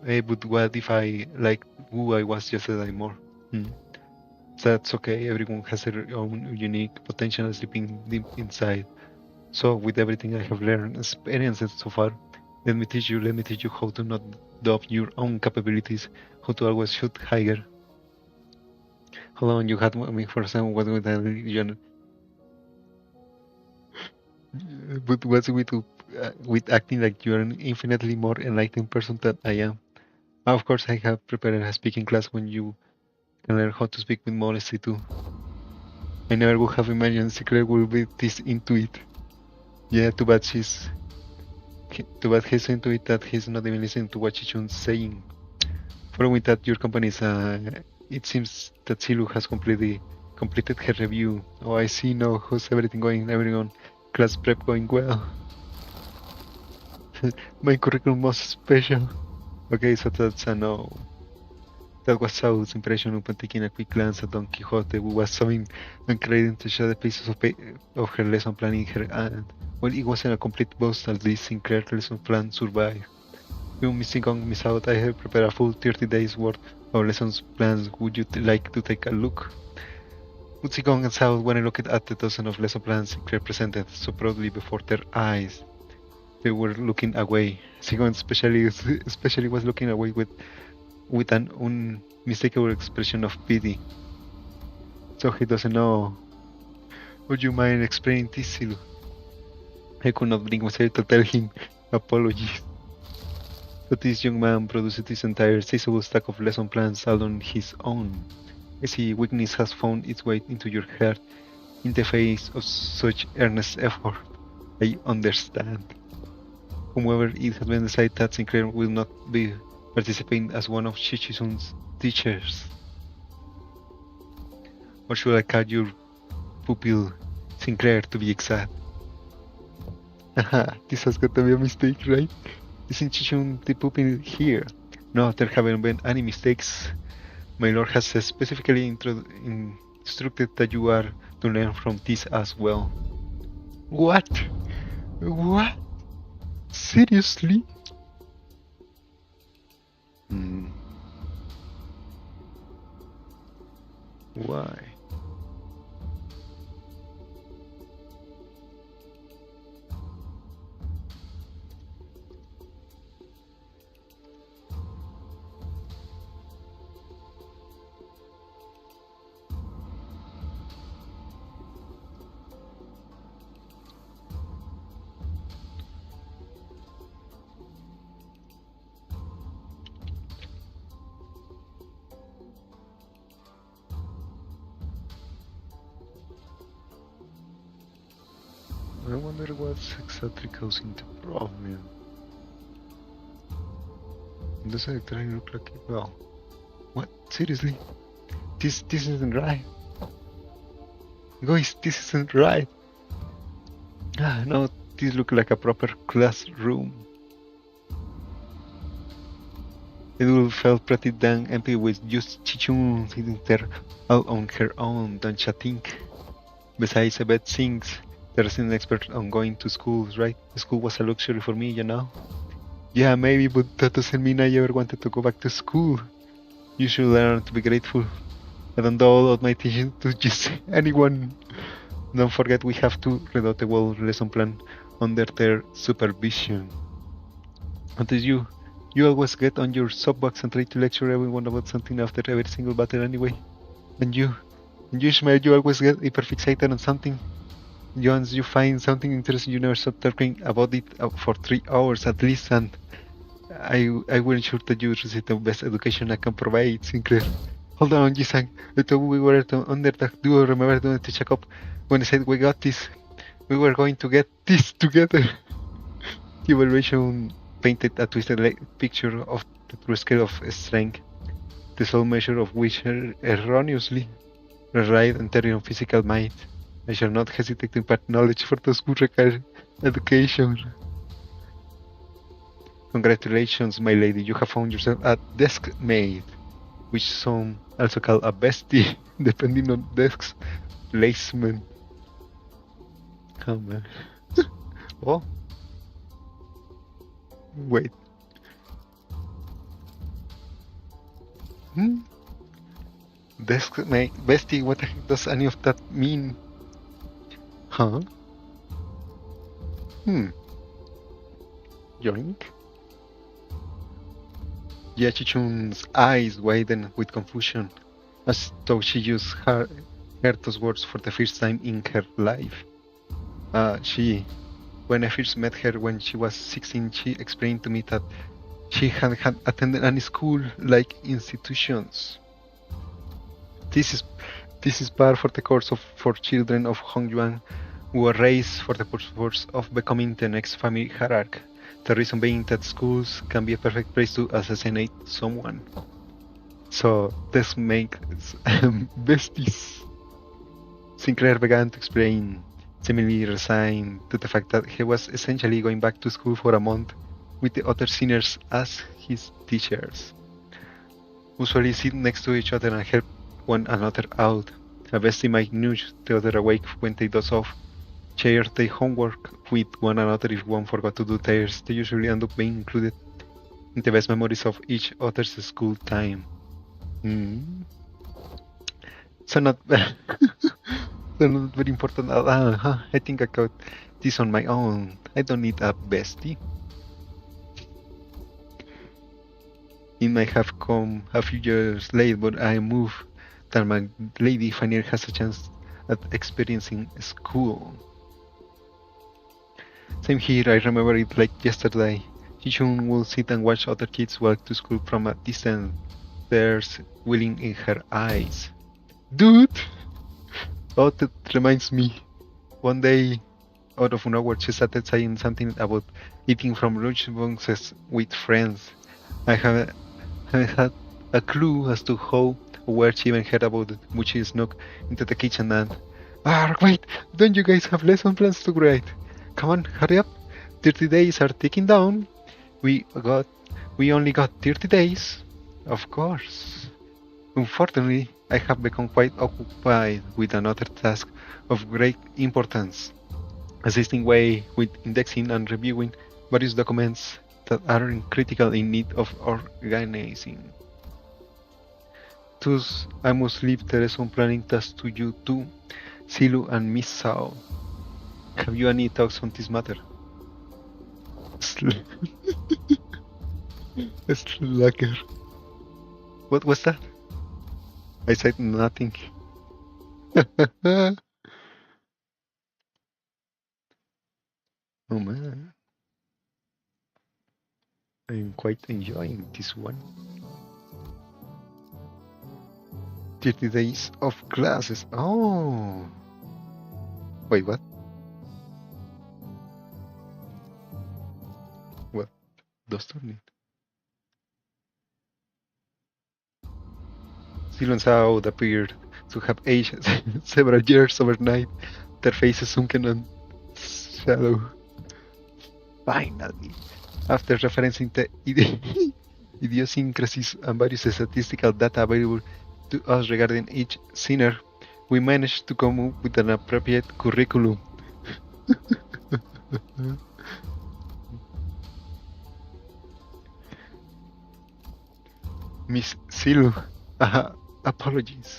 But what if I liked who I was yesterday more? That's okay, everyone has their own unique potential sleeping deep inside. So, with everything I have learned and experienced so far, let me teach you how to not doubt your own capabilities, how to always shoot higher. Hold on, you had me for some what with a religion. But what's with acting like you're an infinitely more enlightened person than I am? Of course, I have prepared a speaking class when you can learn how to speak with modesty too. I never would have imagined Secret would be this into it. Yeah, too bad he's into it that he's not even listening to what Chichun's saying. Following that, your company is, it seems that Silu has completed her review. Oh, I see now. How's everything going? Everyone, class prep going well. My curriculum was special. Okay, so that's a no. That was Saul's impression upon taking a quick glance at Don Quixote, who was sewing and creating to show the pieces of her lesson plan in her hand. Well, it wasn't a complete boast, at least Sinclair's lesson plan survived. You missing on miss out, I have prepared a full 30 days worth of lessons plans. Would you like to take a look? Utsigong and South, when I looked at the dozen of lesson plans Sinclair presented so proudly before their eyes, they were looking away. Sigon especially was looking away with an unmistakable expression of pity. So he doesn't know. Would you mind explaining this, Silu? I could not bring myself to tell him apologies. But this young man produced this entire sizable stack of lesson plans all on his own. I see weakness has found its way into your heart in the face of such earnest effort. I understand. However, it has been decided that Sinclair will not be participating as one of Chichisun's teachers. Or should I call your pupil Sinclair to be exact? Haha, this has got to be a mistake, right? Isn't Chichun the pupil here? No, there haven't been any mistakes. My lord has specifically instructed that you are to learn from this as well. What? What? Seriously? Why? I wonder what's exactly causing the problem. It doesn't actually look like it. Well, what? Seriously? This isn't right. Guys, this isn't right. No, this looks like a proper classroom. It will feel pretty dang empty with just Chichun sitting there all on her own, don't you think? Besides, I bet things there's an expert on going to schools, right? School was a luxury for me, you know? Yeah, maybe, but that doesn't mean I ever wanted to go back to school. You should learn to be grateful. I don't do all my teaching to just anyone. Don't forget we have to read the whole lesson plan under their supervision. And you always get on your soapbox and try to lecture everyone about something after every single battle anyway. And you Ishmael, you always get hyperfixated on something. Once you find something interesting, you never stop talking about it for 3 hours at least, and I will ensure that you receive the best education I can provide, Sinclair. Hold on, Jisang. I thought we were under the duo. Remember doing the checkup when I said we got this? We were going to get this together. The evaluation painted a twisted picture of the true scale of strength, the sole measure of which erroneously relied entirely on physical might. I shall not hesitate to impart knowledge for those who require education. Congratulations, my lady, you have found yourself a desk mate, which some also call a bestie, depending on desk's placement. Come on. Oh. Wait. Hmm? Desk mate, bestie, what the heck does any of that mean? Huh? Yoink. Yachichun's eyes widened with confusion, as though she used heard those words for the first time in her life. When I first met her when she was 16, she explained to me that she had attended any school-like institutions. This is par for the course for children of Hongyuan who are raised for the purpose of becoming the next family hierarch. The reason being that schools can be a perfect place to assassinate someone. So this makes besties. Sinclair began to explain, seemingly resigned to the fact that he was essentially going back to school for a month with the other seniors as his teachers. Usually sit next to each other and help one another out. A bestie might nudge the other awake when they doze off, share their homework with one another if one forgot to do theirs. They usually end up being included in the best memories of each other's school time. So not so not very important. I think I got this on my own. I don't need a bestie. It might have come a few years late, but I moved that my lady finally has a chance at experiencing school. Same here, I remember it like yesterday. Hichun will sit and watch other kids walk to school from a distance. There's willing in her eyes. Dude! Oh, that reminds me. One day, out of nowhere, she started saying something about eating from lunchboxes with friends. I haven't had a clue as to how or where she even heard about it, but she snuck into the kitchen and... wait! Don't you guys have lesson plans to write? Come on, hurry up. 30 days are ticking down. We only got 30 days. Of course. Unfortunately, I have become quite occupied with another task of great importance, assisting Wei with indexing and reviewing various documents that are critical in need of organizing. Thus, I must leave the lesson planning task to you two, Silu and Miss Sao. Have you any thoughts on this matter? Slacker. What was that? I said nothing. Oh man. I'm quite enjoying this one. 30 days of classes. Oh. Wait, what? What does that mean? Silu and Sao appeared to have aged several years overnight, their faces sunken and shallow. Finally, after referencing the idiosyncrasies and various statistical data available to us regarding each senior, we managed to come up with an appropriate curriculum. Miss Silu, apologies.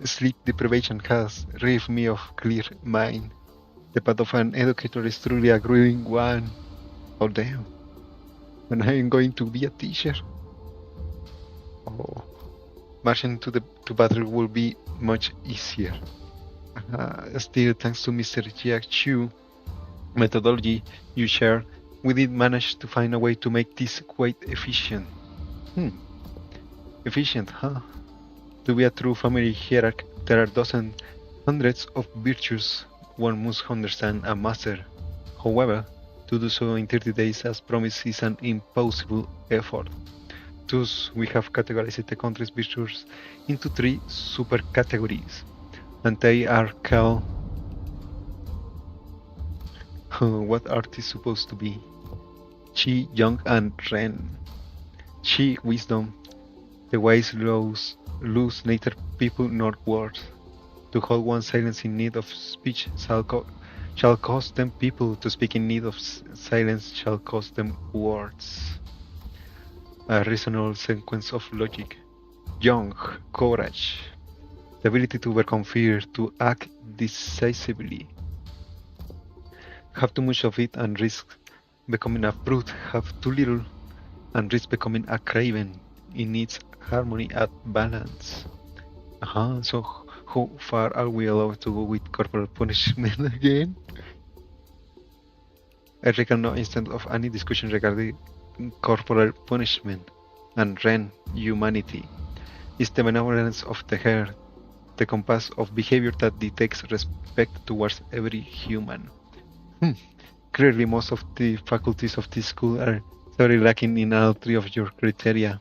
Sleep deprivation has relieved me of clear mind. The path of an educator is truly a grueling one. Oh damn. And I am going to be a teacher. Oh. Marching to battle will be much easier. Still, thanks to Mr. Jia Chu methodology you share, we did manage to find a way to make this quite efficient. Efficient, huh? To be a true family hierarch, there are hundreds of virtues one must understand and master. However, to do so in 30 days as promised is an impossible effort. Thus, we have categorized the country's virtues into 3 super categories, and they are called... what are these supposed to be? Qi, Yang, and Ren. Qi, wisdom. The wise lose neither people nor words. To hold one's silence in need of speech shall shall cost them people. To speak in need of silence shall cost them words. A reasonable sequence of logic. Young, courage. The ability to overcome fear, to act decisively. Have too much of it and risk becoming a brute. Have too little and risk becoming a craven. It needs harmony and balance. So how far are we allowed to go with corporal punishment again? I reckon no instant of any discussion regarding corporal punishment and Ren humanity is the benevolence of the heart, the compass of behavior that detects respect towards every human. Clearly, most of the faculties of this school are sorely lacking in all three of your criteria.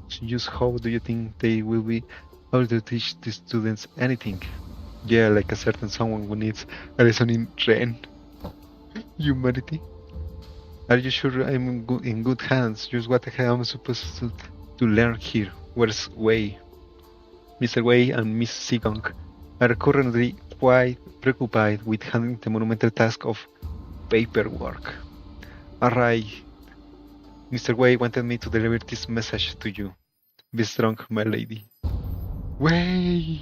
Just how do you think they will be able to teach the students anything? Yeah, like a certain someone who needs a lesson in Ren humanity. Are you sure I'm in good hands? Just what the hell am I supposed to learn here? Where's Wei? Mr. Wei and Miss Sigong are currently quite preoccupied with handling the monumental task of paperwork. Alright, Mr. Wei wanted me to deliver this message to you. Be strong, my lady. Wei!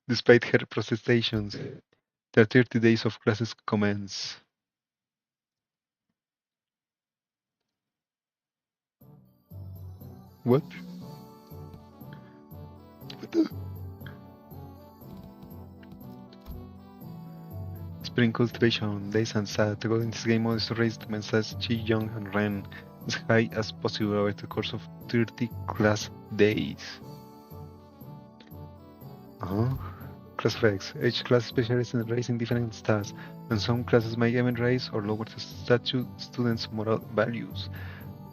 Despite her protestations, the 30 days of classes commence. What? What the? Spring cultivation, days and sad. The goal in this game mode is to raise the mensages Chi, Young, and Ren as high as possible over the course of 30 class days. Class effects. Each class specializes in raising different stats, and some classes may even raise or lower the students' moral values.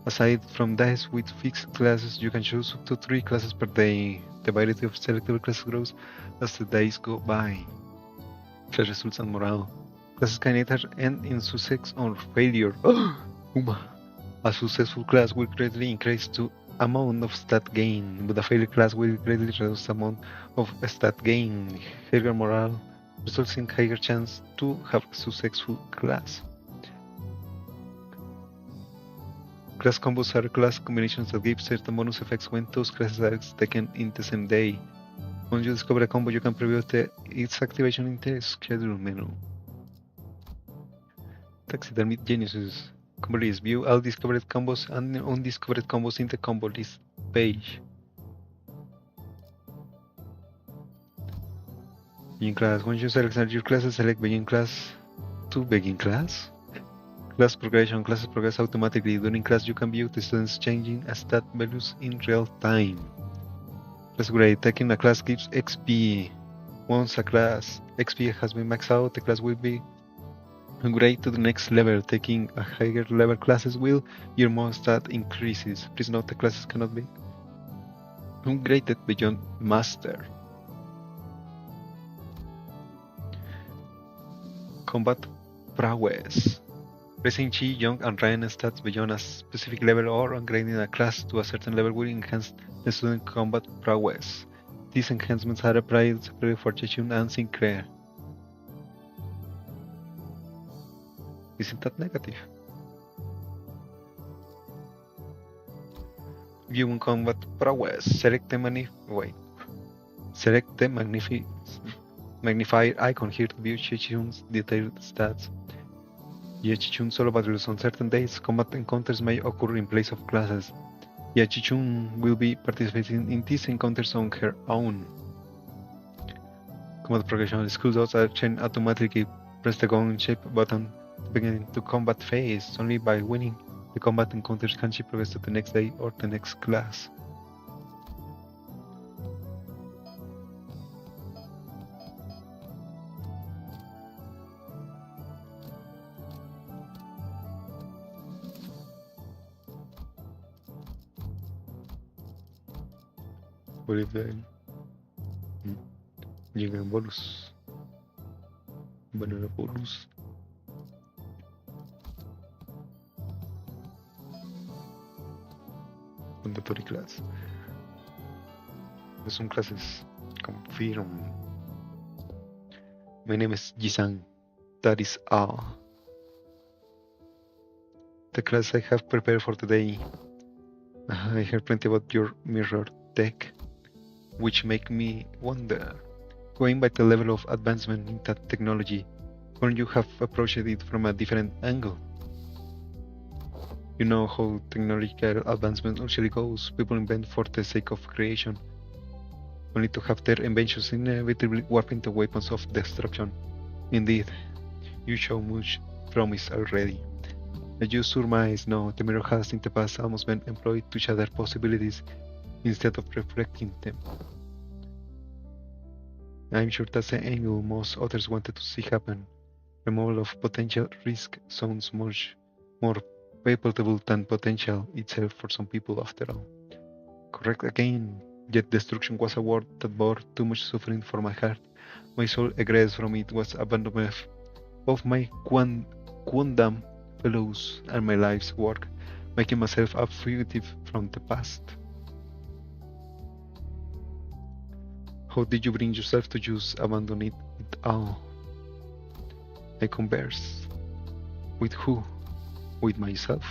Aside from dice with fixed classes, you can choose up to 3 classes per day. The variety of selectable classes grows as the days go by. Class results and morale. Classes can either end in success or failure. A successful class will greatly increase the amount of stat gain, but a failure class will greatly reduce the amount of stat gain. Higher morale results in higher chance to have a successful class. Class combos are class combinations that give certain bonus effects when those classes are taken in the same day. Once you discover a combo, you can preview its activation in the schedule menu. Taxidermy Geniuses. Combo list. View all discovered combos and undiscovered combos in the combo list page. Begin class. Once you select your classes, select begin class to begin class. Class progression. Classes progress automatically. During class, you can view the students changing stat values in real time. Class grade. Taking a class gives XP. Once a class XP has been maxed out, the class will be upgraded to the next level. Taking a higher level classes will your more stat increases. Please note the classes cannot be upgraded beyond master. Combat prowess. Raising Chi, Young, and Ren stats beyond a specific level or upgrading a class to a certain level will enhance the student combat prowess. These enhancements are applied separately for Chichun and Sinclair. Isn't that negative? Viewing combat prowess. Select the magnifier icon here to view Chichun's detailed stats. Chichun solo battles on certain days. Combat encounters may occur in place of classes. Chichun will be participating in these encounters on her own. Combat progression. School doors are changed automatically. Press the gun shape button to begin the combat phase. Only by winning the combat encounters can she progress to the next day or the next class. Llegan bonus. Banana bonus. Mandatory class. Son clases. Confirm. My name is Jisang. That is all. The class I have prepared for today. I heard plenty about your mirror tech, which make me wonder, going by the level of advancement in that technology, couldn't you have approached it from a different angle? You know how technological advancement usually goes. People invent for the sake of creation, only to have their inventions inevitably warp into weapons of destruction. Indeed, you show much promise already. As you surmise now, the mirror has in the past almost been employed to shatter possibilities instead of reflecting them. I'm sure that's the angle most others wanted to see happen. Removal of potential risk sounds much more palatable than potential itself for some people after all. Correct again, yet destruction was a word that bore too much suffering for my heart. My soul egressed from it was abandonment of my quondam fellows and my life's work, making myself a fugitive from the past. How did you bring yourself to just abandon it all? I converse. With who? With myself.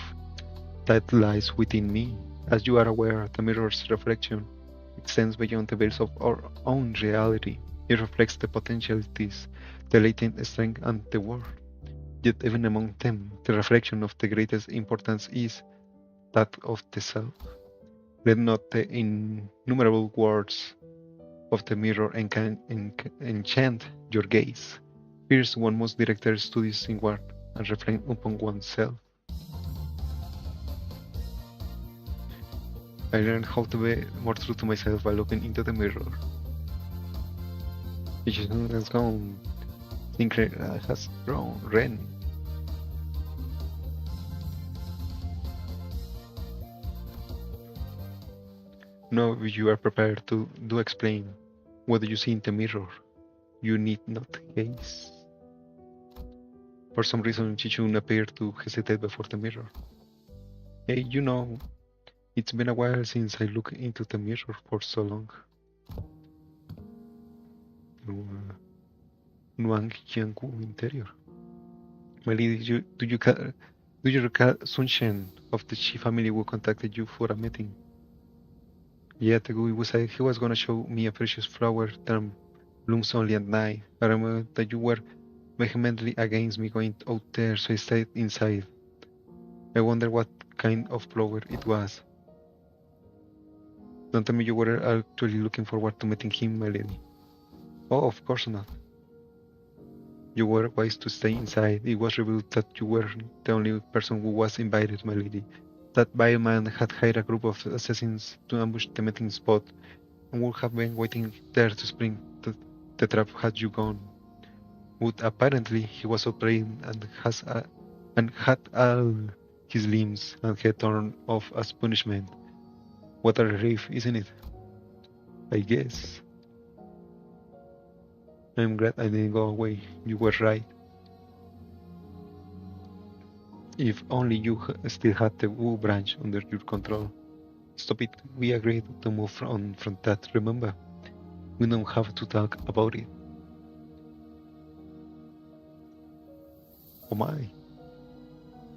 That lies within me. As you are aware, the mirror's reflection extends beyond the veils of our own reality. It reflects the potentialities, the latent strength, and the world. Yet even among them, the reflection of the greatest importance is that of the self. Let not the innumerable words of the mirror enchant your gaze. First, one must direct their studies inward and reflect upon oneself. I learned how to be more true to myself by looking into the mirror. Vision has gone. Sinclair has grown. Ren. Now you are prepared to do explain. What do you see in the mirror? You need not gaze. For some reason, Chichun appeared to hesitate before the mirror. Hey, you know, it's been a while since I looked into the mirror for so long. Nuang Jianggu interior. My lady, do you recall Sun of the Shi family who contacted you for a meeting? Yet ago he was gonna show me a precious flower that blooms only at night. I remember that you were vehemently against me going out there, so I stayed inside. I wonder what kind of flower it was. Don't tell me you were actually looking forward to meeting him, my lady. Oh, of course not. You were wise to stay inside. It was revealed that you were the only person who was invited, my lady. That vile man had hired a group of assassins to ambush the meeting spot and would have been waiting there to spring the trap had you gone. But apparently he was outbreak and had all his limbs and head torn off as punishment. What a relief, isn't it? I guess. I'm glad I didn't go away. You were right. If only you still had the Wu branch under your control. Stop it. We agreed to move on from that, remember? We don't have to talk about it. Oh my.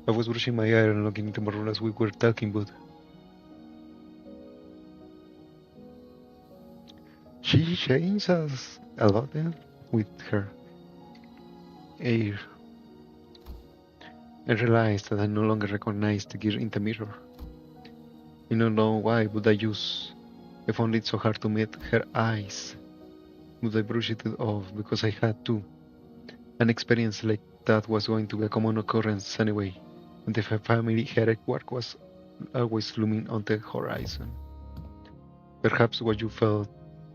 I was brushing my hair and looking at the mirror as we were talking, but she changed us a lot with her air. I realized that I no longer recognized the girl in the mirror. I don't know why, but I found it so hard to meet her eyes. But I brushed it off because I had to. An experience like that was going to be a common occurrence anyway, and the family headache work was always looming on the horizon. Perhaps what you felt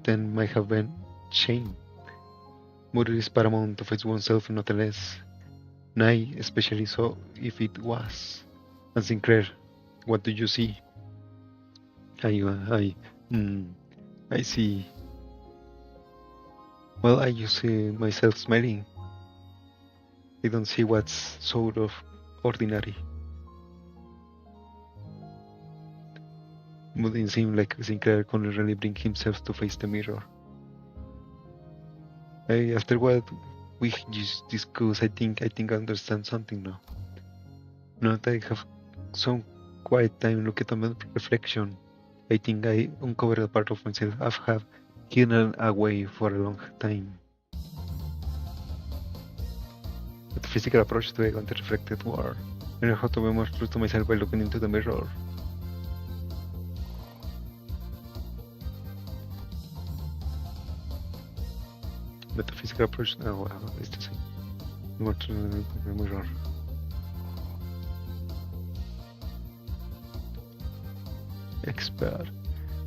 then might have been shame, but it is paramount to face oneself not less. Nay, especially so if it was. And Sinclair, what do you see? I see. Well, I just see myself smiling. I don't see what's sort of ordinary. But it seemed like Sinclair couldn't really bring himself to face the mirror. After what we just discussed, I think I understand something now. Now that I have some quiet time looking at my reflection, I think I uncovered a part of myself I have hidden away for a long time. The physical approach to ego and the reflected world. I know how to be more true to myself by looking into the mirror. Metaphysical approach. Oh, wow, it's the same. More true to the mirror. Expert.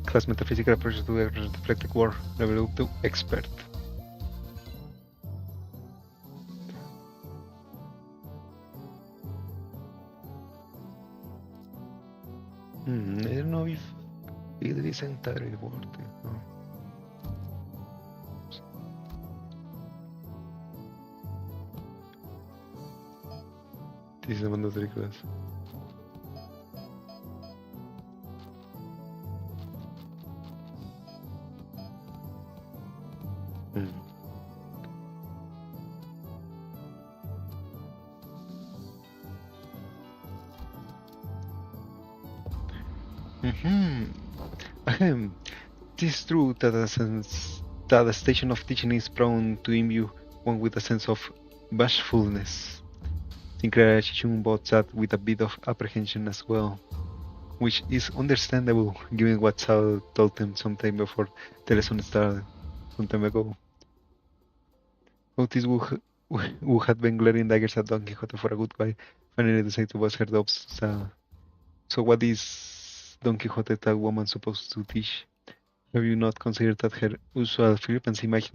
Class metaphysical approach to the reflected world. Level up to expert. I don't know if it is entirely worth it. No. This is a mandatory class. It is true that a station of teaching is prone to imbue one with a sense of bashfulness. Sinclair Chichun bought that with a bit of apprehension as well, which is understandable given what Sal told them sometime before the lesson started, some time ago. Otis, who had been glaring daggers at Don Quixote for a good while, finally decided to bust her doubts. So what is Don Quixote that woman supposed to teach? Have you not considered that her usual flippancy might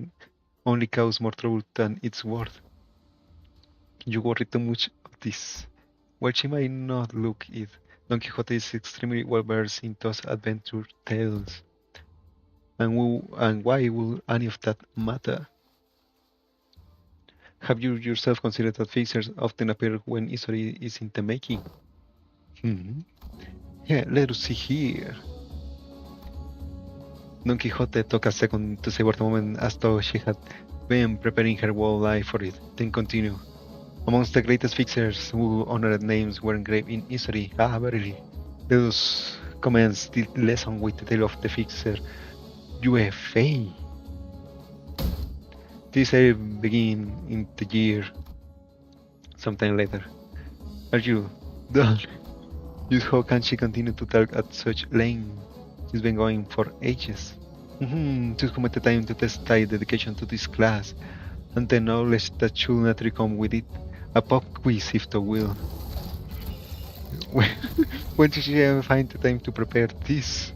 only cause more trouble than it's worth? You worry too much of this. While she might not look it, Don Quixote is extremely well versed in those adventure tales. And why will any of that matter? Have you yourself considered that fixers often appear when history is in the making? Yeah, let us see here. Don Quixote took a second to savor the moment as though she had been preparing her whole life for it, then continued. Amongst the greatest fixers whose honored names were engraved in history, verily. Let us commence the lesson with the tale of the fixer UFA. This I begin in the year sometime later. Are you done? Just how can she continue to talk at such length? She's been going for ages. Just come at the time to test my dedication to this class, and the knowledge that should naturally come with it. A pop quiz, if thou will. When did she ever find the time to prepare this?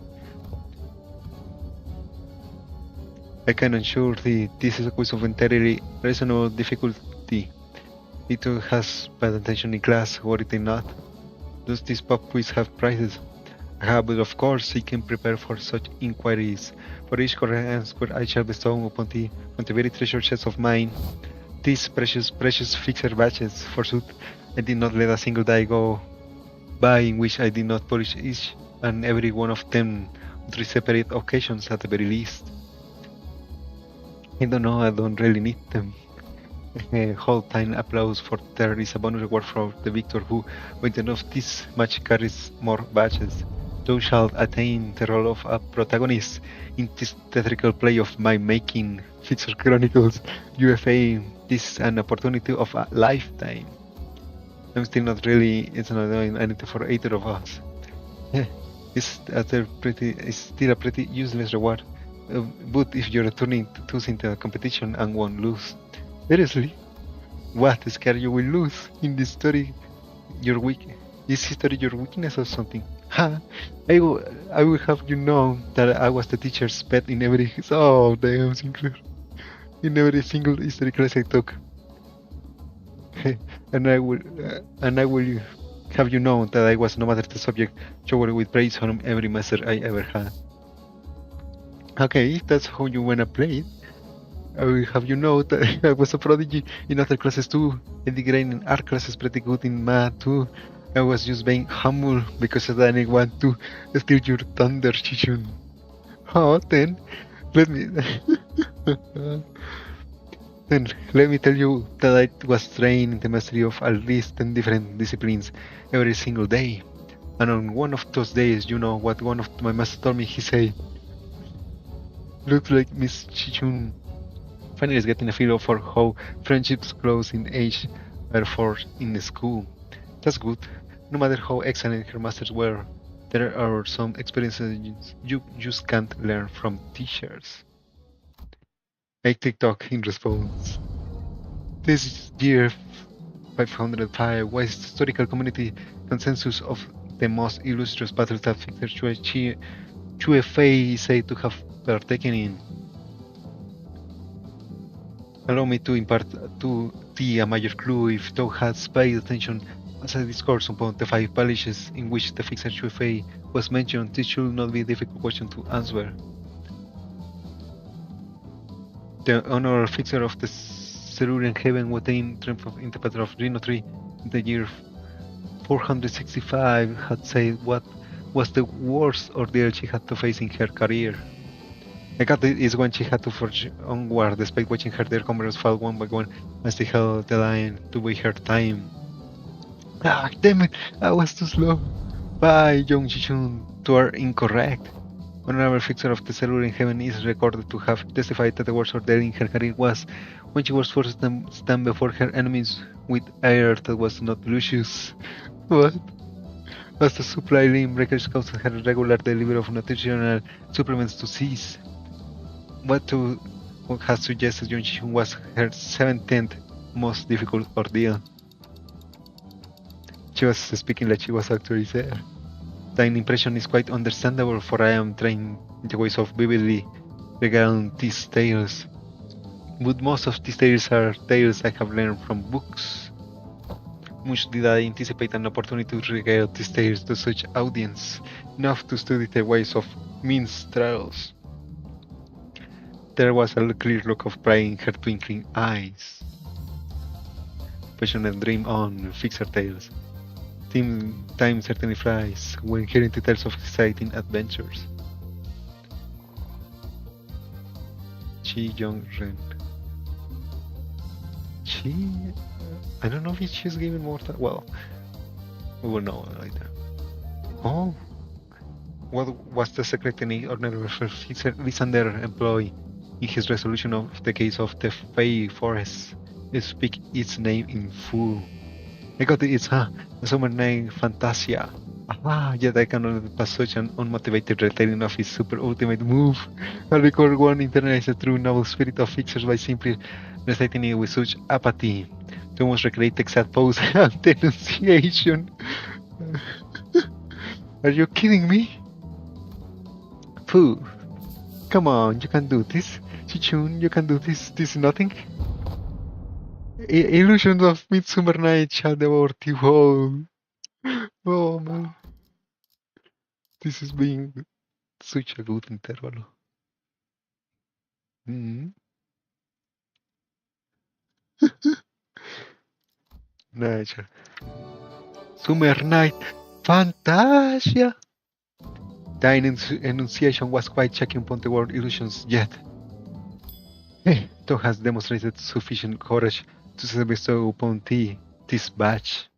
I can assure thee, this is a quiz of entirely reasonable difficulty. It has bad attention in class, were it not. Does this pop quiz have prizes? But of course, I can prepare for such inquiries. For each correct answer, I shall bestow upon the very treasured chest of mine these precious fixer badges. Forsooth, I did not let a single day go by in which I did not polish each and every one of them on 3 separate occasions at the very least. I don't know, I don't really need them. Hold time applause, for there is a bonus reward for the victor who, with enough this match carries more badges. Thou shalt attain the role of a protagonist in this theatrical play of my making, Fixer Chronicles UFA. This is an opportunity of a lifetime. I'm still not really, it's not doing anything for either of us. It's still a pretty useless reward. But if you're returning to choose into a competition and won't lose. Seriously? What scare you will lose in this story? Is history your weakness or something? I will have you know that I was the teacher's pet in every. Oh damn, Sinclair! In every single history class I took, and I will have you know that I was, no matter the subject, showered with praise from every master I ever had. Okay, if that's how you wanna play it, I will have you know that I was a prodigy in other classes too. I did great in art classes, pretty good in math too. I was just being humble because I didn't want to steal your thunder, Chichun. Oh, then let me Then let me tell you that I was trained in the mastery of at least 10 different disciplines every single day. And on one of those days, you know what one of my masters told me? He said, looks like Miss Chichun finally is getting a feel for how friendships grows in age are forged in school. That's good. No matter how excellent her masters were, there are some experiences you just can't learn from teachers. Make TikTok in response. This year 505 was the historical community consensus of the most illustrious battles that Victor Chuefei is said to have partaken in. Allow me to impart to thee a major clue if thou hadst paid attention as I discourse upon the 5 parishes in which the fixer Chuefei was mentioned. This should not be a difficult question to answer. The honor fixer of the Silurian heaven was in triumph in the battle of Rhino 3 in the year 465 had said what was the worst ordeal she had to face in her career. The cat is when she had to forge onward despite watching her dear comrades fall one by one as they held the line to buy her time. Ah, damn it, I was too slow. By Young Jichun, you are incorrect. Honorable fixer of the Silurian heaven is recorded to have testified that the worst ordeal in her career was when she was forced to stand before her enemies with air that was not luscious. What? As the supply limb breakers caused her regular delivery of nutritional supplements to cease. What has suggested Young Jichun was her 17th most difficult ordeal. She was speaking like she was actually there. Thine impression is quite understandable, for I am trained in the ways of vividly regaling these tales. But most of these tales are tales I have learned from books. Much did I anticipate an opportunity to regale these tales to such audience, enough to study the ways of minstrels. There was a clear look of pride in her twinkling eyes. Passionate dream on, fixer tales. Time certainly flies when hearing the tales of exciting adventures. Chi Young Ren. I don't know if she's given more time. Well, we will know later. Oh, what was the secret any ordinary Lysander employ in his resolution of the case of the Fey Forest? Speak its name in full. I got it, it's a summer name Fantasia. Yet I cannot pass such an unmotivated retelling of his super ultimate move. I record one internalize the true noble spirit of fixers by simply reciting it with such apathy. To almost recreate the exact pose and denunciation. Are you kidding me? Pooh. Come on, you can do this. Chichun, you can do this. This is nothing. Illusions of Midsummer Night shall devour the whole. Oh man. This is being such a good intervallo. Nature. Summer Night. Fantasia! The enunciation was quite checking upon the word illusions yet. Thou hast demonstrated sufficient courage to bestow upon thee this badge.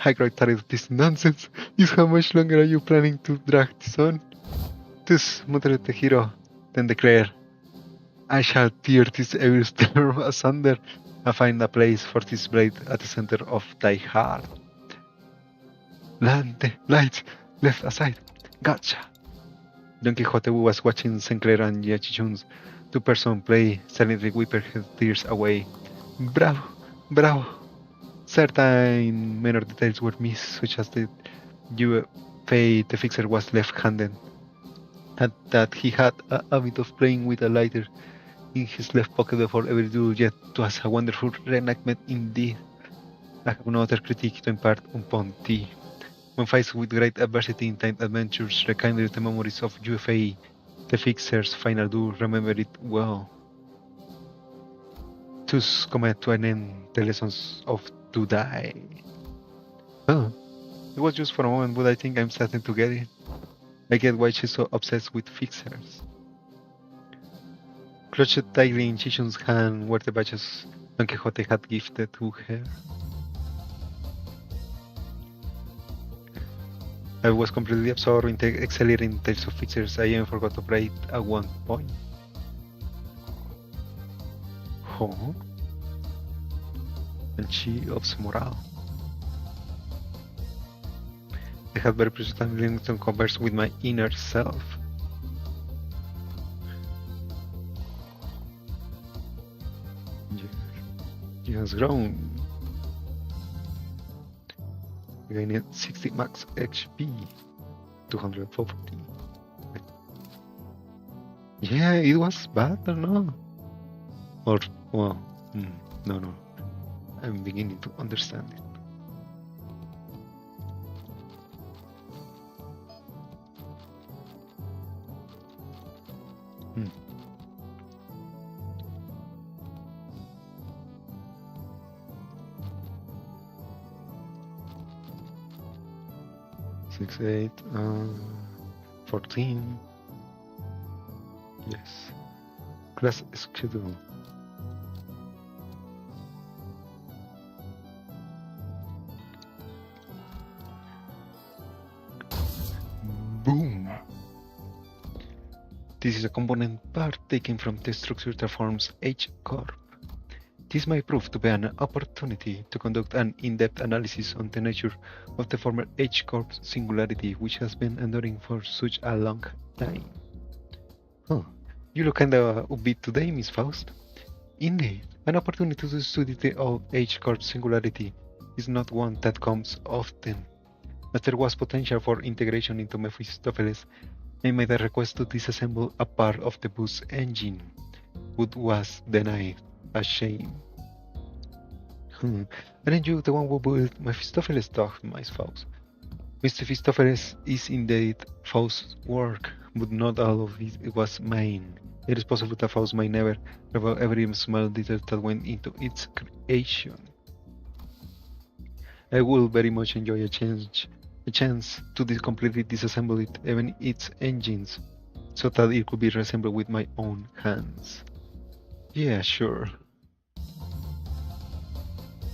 I grow tired of this nonsense. Is how much longer are you planning to drag this on? Thus muttered the hero, then declared, I shall tear this evil storm asunder and find a place for this blade at the center of thy heart. Land, lights, left aside. Gotcha. Don Quixote was watching Sinclair and Yachichun's two-person play, silently wiping his tears away. Bravo, bravo. Certain minor details were missed, such as the the fixer was left-handed, and that he had a habit of playing with a lighter in his left pocket before every duel. Yet it was a wonderful reenactment indeed. I have no other critique to impart upon thee. When faced with great adversity in time adventures, rekindle the memories of UFA, the fixer's final duel, remember it well. Thus commit to an end the lessons of to die. Oh, it was just for a moment, but I think I'm starting to get it. I get why she's so obsessed with fixers. clutched tightly in Chisholm's hand were the badges Don Quixote had gifted to her. I was completely absorbed in the exhilarating tales of features I even forgot to write at one point. Huh? And she ups morale. I had very precious time learning to converse with my inner self. You has grown. Gained 60 max HP. 240. Yeah, it was bad or no? Or, well, no. I'm beginning to understand it. Hmm. 6, 8, 14. Yes. Class schedule. Boom! This is a component part taken from the structure that forms H-Corp. This may prove to be an opportunity to conduct an in-depth analysis on the nature of the former H-Corp singularity which has been enduring for such a long time. Huh. You look kinda upbeat today, Miss Faust. Indeed, an opportunity to study the old H-Corp singularity is not one that comes often. As there was potential for integration into Mephistopheles, I made a request to disassemble a part of the bus engine, but was denied. A shame. Aren't you the one who built Mephistopheles' dog, Miss Faust? Mr. Mephistopheles is indeed Faust's work, but not all of it was mine. It is possible that Faust might never reveal every small detail that went into its creation. I will very much enjoy a chance to completely disassemble it, even its engines, so that it could be reassembled with my own hands. Yeah, sure.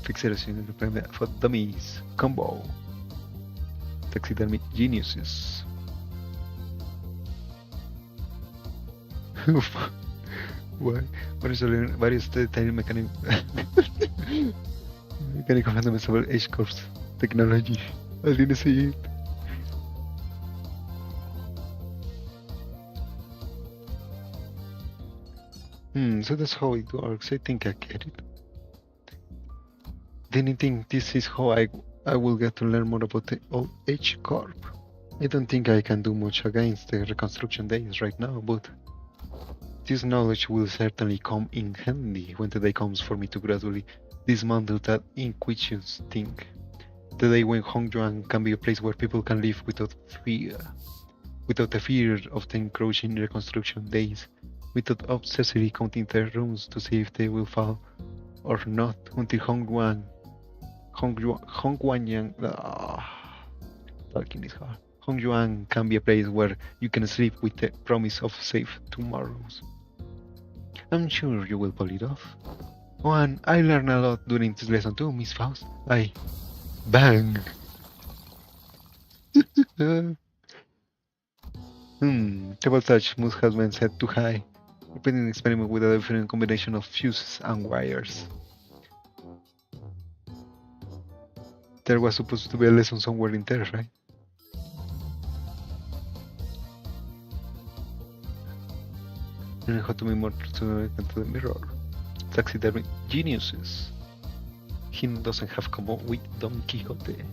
Fixation for dummies. Combo. Taxidermy geniuses. Why? Varios detalles mecánicos hablando sobre H-Corps technology. I didn't see it. So that's how it works. I think I get it. Didn't think this is how I will get to learn more about the old H-Corp. I don't think I can do much against the reconstruction days right now, but this knowledge will certainly come in handy when the day comes for me to gradually dismantle that inquisitions thing. The day when Hongyuan can be a place where people can live without fear. Without the fear of the encroaching reconstruction days. Without obsessively counting their rooms to see if they will fall or not until Hongyuan talking is hard. Hongyuan can be a place where you can sleep with the promise of safe tomorrows. I'm sure you will pull it off. Oh, and I learned a lot during this lesson too, Miss Faust. Bang! The voltage must have been set too high. Repeating the experiment with a different combination of fuses and wires. There was supposed to be a lesson somewhere in there, right? Learning how to be more to the mirror. Taxidermy geniuses. He doesn't have come up with Don Quixote.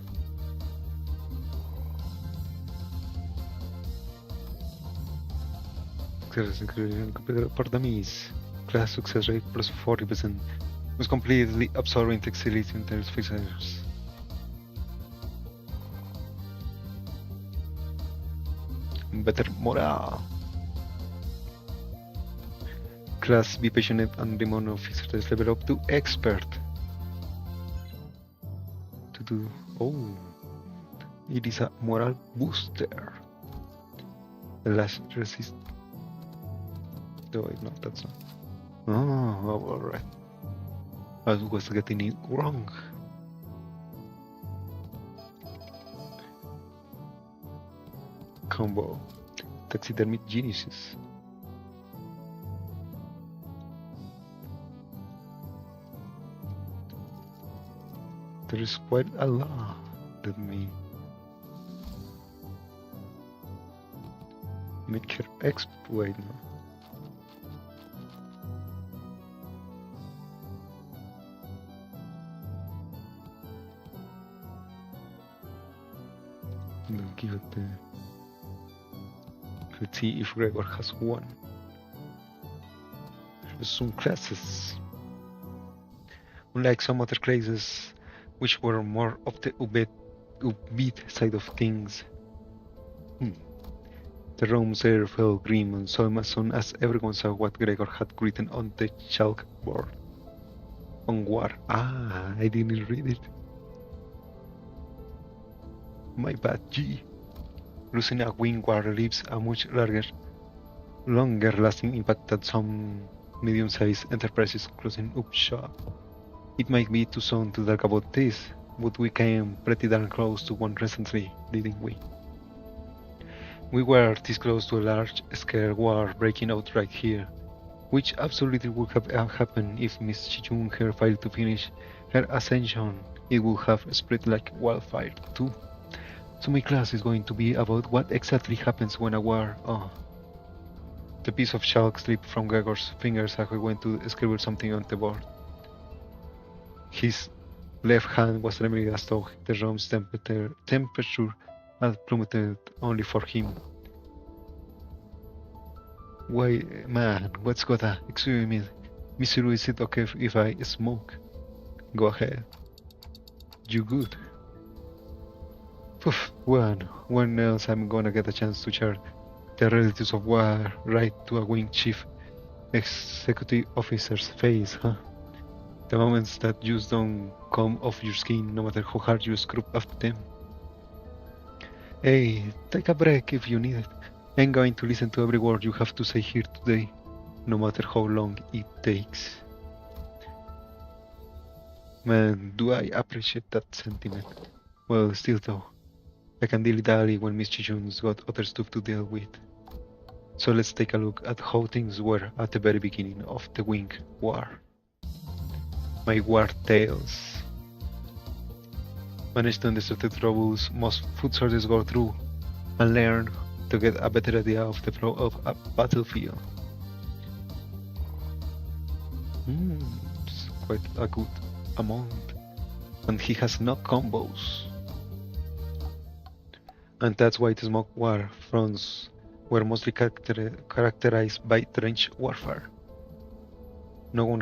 For dummies. Class success rate plus 40%. Was completely absorbing textility in their fixers. Better morale. Class be passionate and demon of fixers level up to expert. It is a moral booster. The last resist. No, that's not. Oh, alright. I was getting it wrong. Combo. Taxidermy geniuses. There is quite a lot. Let me make her exploit now. We'll give it the. Let's see if Gregor has one. Some classes. Unlike some other classes, which were more of the upbeat side of things. The room's air felt grim and solemn as soon as everyone saw what Gregor had written on the chalkboard. On war. Ah, I didn't read it. My bad, G. Losing a wing war leaves a much longer-lasting impact than some medium-sized enterprises closing up shop. It might be too soon to talk about this, but we came pretty darn close to one recently, didn't we? We were this close to a large-scale war breaking out right here, which absolutely would have happened if Miss Chichun had failed to finish her ascension. It would have spread like wildfire, too. So my class is going to be about what exactly happens when a war... Oh. The piece of chalk slipped from Gregor's fingers as he went to scribble something on the board. His left hand was trembling as though the room's temperature had plummeted only for him. Why, man, what's got a... Excuse me, Mr. Is it okay if I smoke? Go ahead. You good? Poof, when else I'm gonna get a chance to share the realities of war right to a wing chief executive officer's face, huh? The moments that just don't come off your skin, no matter how hard you scrub after them. Hey, take a break if you need it. I'm going to listen to every word you have to say here today, no matter how long it takes. Man, do I appreciate that sentiment. Well, still though, I can dilly-dally when Miss Chichun's got other stuff to deal with. So let's take a look at how things were at the very beginning of the Wing War. My war tales. Manage to understand the troubles most foot soldiers go through and learn to get a better idea of the flow of a battlefield. It's quite a good amount. And he has no combos. And that's why the smoke war fronts were mostly characterized by trench warfare. No one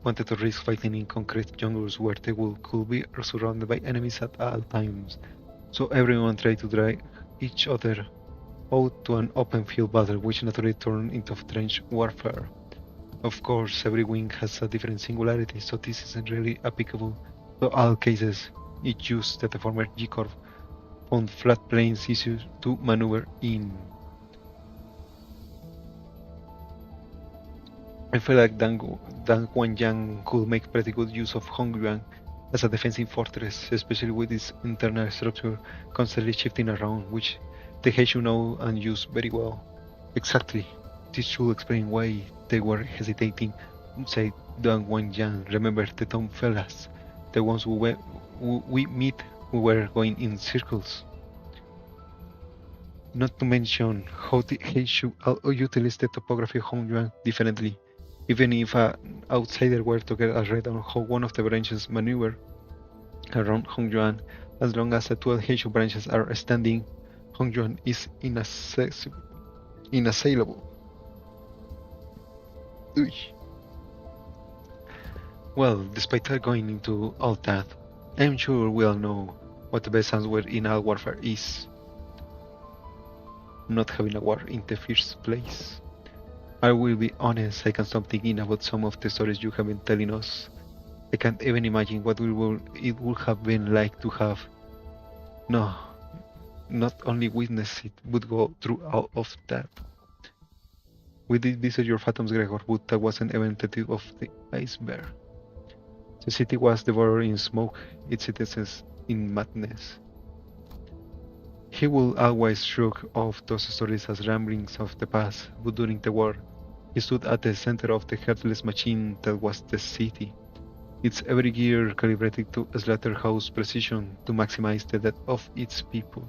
wanted to risk fighting in concrete jungles where they could be surrounded by enemies at all times, so everyone tried to drag each other out to an open field battle, which naturally turned into trench warfare. Of course, every wing has a different singularity, so this isn't really applicable to all cases. It's just that the former G-Corps found flat plains easier to maneuver in. I feel like Dan Guanyang could make pretty good use of Hongyuan as a defensive fortress, especially with its internal structure constantly shifting around, which the Heishu know and use very well. Exactly. This should explain why they were hesitating outside Dan Guanyang. Remember the dumb fellas, the ones we meet who were going in circles. Not to mention how the Heishu utilized the topography of Hongyuan differently. Even if an outsider were to get a read on how one of the branches maneuver around Hongyuan, as long as the 12 Heishu branches are standing, Hongyuan is inassailable. Well, despite going into all that, I'm sure we all know what the best answer in all warfare is. Not having a war in the first place. I will be honest, I can't stop thinking about some of the stories you have been telling us. I can't even imagine what it would have been like to have, not only witnessed it, but go through all of that. We did visit your phantoms, Gregor, but that wasn't even the tip of the iceberg. The city was devoured in smoke, its citizens in madness. He would always shrug off those stories as ramblings of the past, but during the war, he stood at the center of the heartless machine that was the city. Its every gear calibrated to slaughterhouse precision to maximize the death of its people.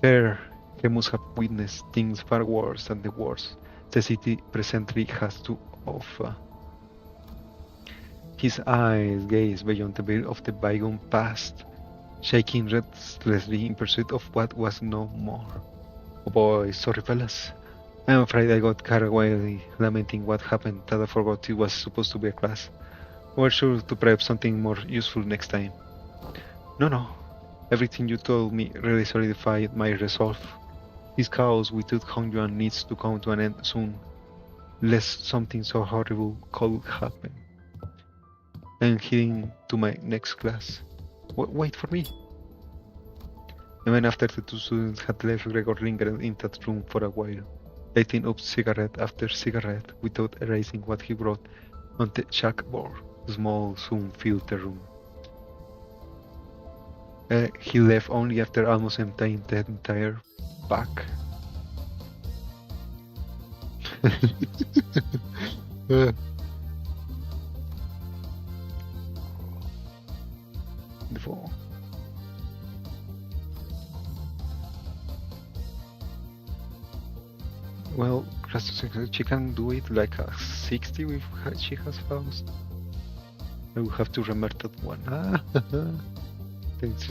There, he must have witnessed things far worse than the wars the city presently has to offer. His eyes gazed beyond the veil of the bygone past, shaking restlessly in pursuit of what was no more. Oh boy, sorry fellas. I'm afraid I got carried away lamenting what happened that I forgot it was supposed to be a class. We're sure to prep something more useful next time. No. Everything you told me really solidified my resolve. This chaos with Hongyuan needs to come to an end soon, lest something so horrible could happen. I'm heading to my next class. Wait for me. Even after the two students had left, Gregor lingered in that room for a while, lighting up cigarette after cigarette without erasing what he wrote on the chalkboard. The small soon filled the room. He left only after almost emptying the entire back. Before. Well, she can do it like a 60 with she has Faust. I will have to remember that one. Thanks.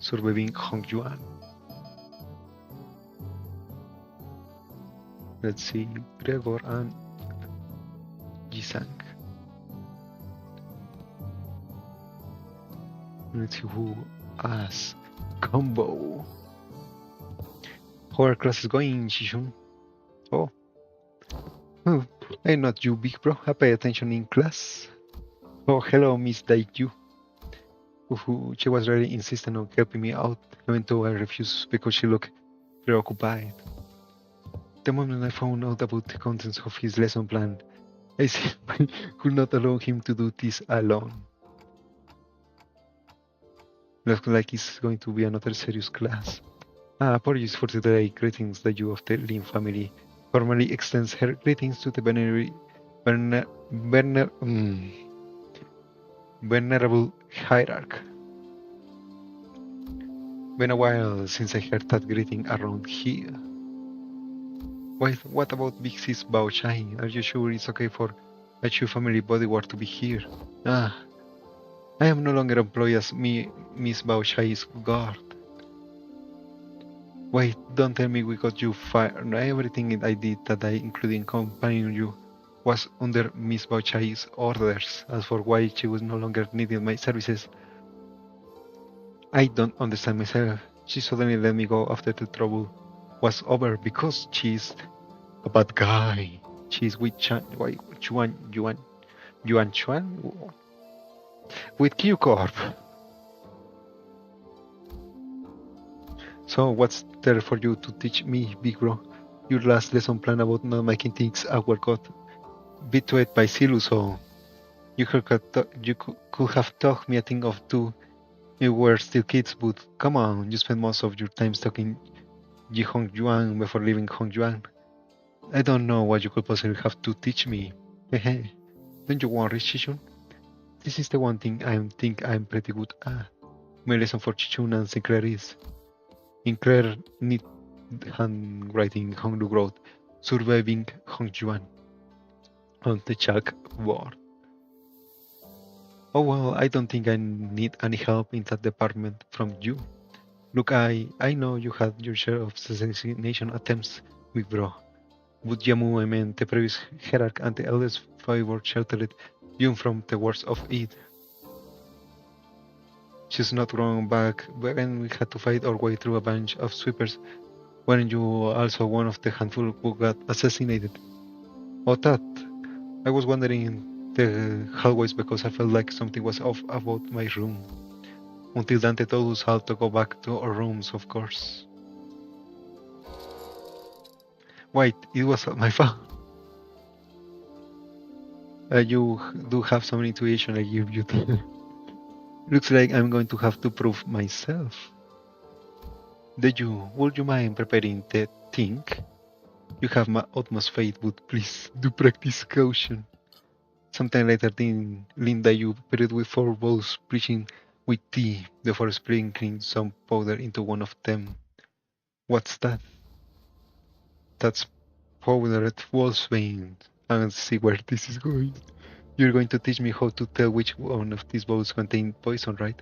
Surviving Hongyuan. Let's see, Gregor and Jisang. Let's see who has combo. How are classes going, Shishun? Oh, I'm not you, big bro. I pay attention in class. Oh, hello, Miss Daikyu. She was really insistent on helping me out, even though I refused because she looked preoccupied. The moment I found out about the contents of his lesson plan, I simply could not allow him to do this alone. Looks like it's going to be another serious class. Apologies for the delay. Greetings, the you of the Lim family formally extends her greetings to the venerable hierarch. Been a while since I heard that greeting around here. What about Big Sis Bao Chai? Are you sure it's okay for a Chu family bodyguard to be here? I am no longer employed as Miss Bao Chai's guard. Wait, don't tell me we got you fired. Everything I did that day, including accompanying you, was under Miss Bao Chai's orders. As for why she was no longer needing my services, I don't understand myself. She suddenly let me go after the trouble was over because she's a bad guy. She's with Yuan Chuan? With Q Corp. So what's there for you to teach me, big bro? Your last lesson plan about not making things awkward got betrayed by Silu, so you could have taught me a thing of two. You were still kids, but come on, you spent most of your time stuck in Hongyuan before leaving Hongyuan. I don't know what you could possibly have to teach me. Hehe. Don't you worry, Shishun. This is the one thing I think I'm pretty good at. My lesson for Chichun and Sinclair is Sinclair neat handwriting Honglu Road, surviving Hongyuan on the chalkboard. Oh well, I don't think I need any help in that department from you. Look, I know you had your share of assassination attempts, big bro. But Yamu, I mean the previous hierarch and the eldest favor sheltered you from the worst of it. She's not wrong. Back when we had to fight our way through a bunch of sweepers, weren't you also one of the handful who got assassinated? Oh, that. I was wandering in the hallways because I felt like something was off about my room. Until Dante told us how to go back to our rooms, of course. Wait, it was my fault. You do have some intuition, I give you. Looks like I'm going to have to prove myself. Would you mind preparing the thing? You have my utmost faith, but please do practice caution. Sometime later, Linda, you prepared with 4 bowls, preaching with tea before sprinkling some powder into one of them. What's that? That's powdered wolfsbane. I don't see where this is going. You're going to teach me how to tell which one of these bowls contain poison, right?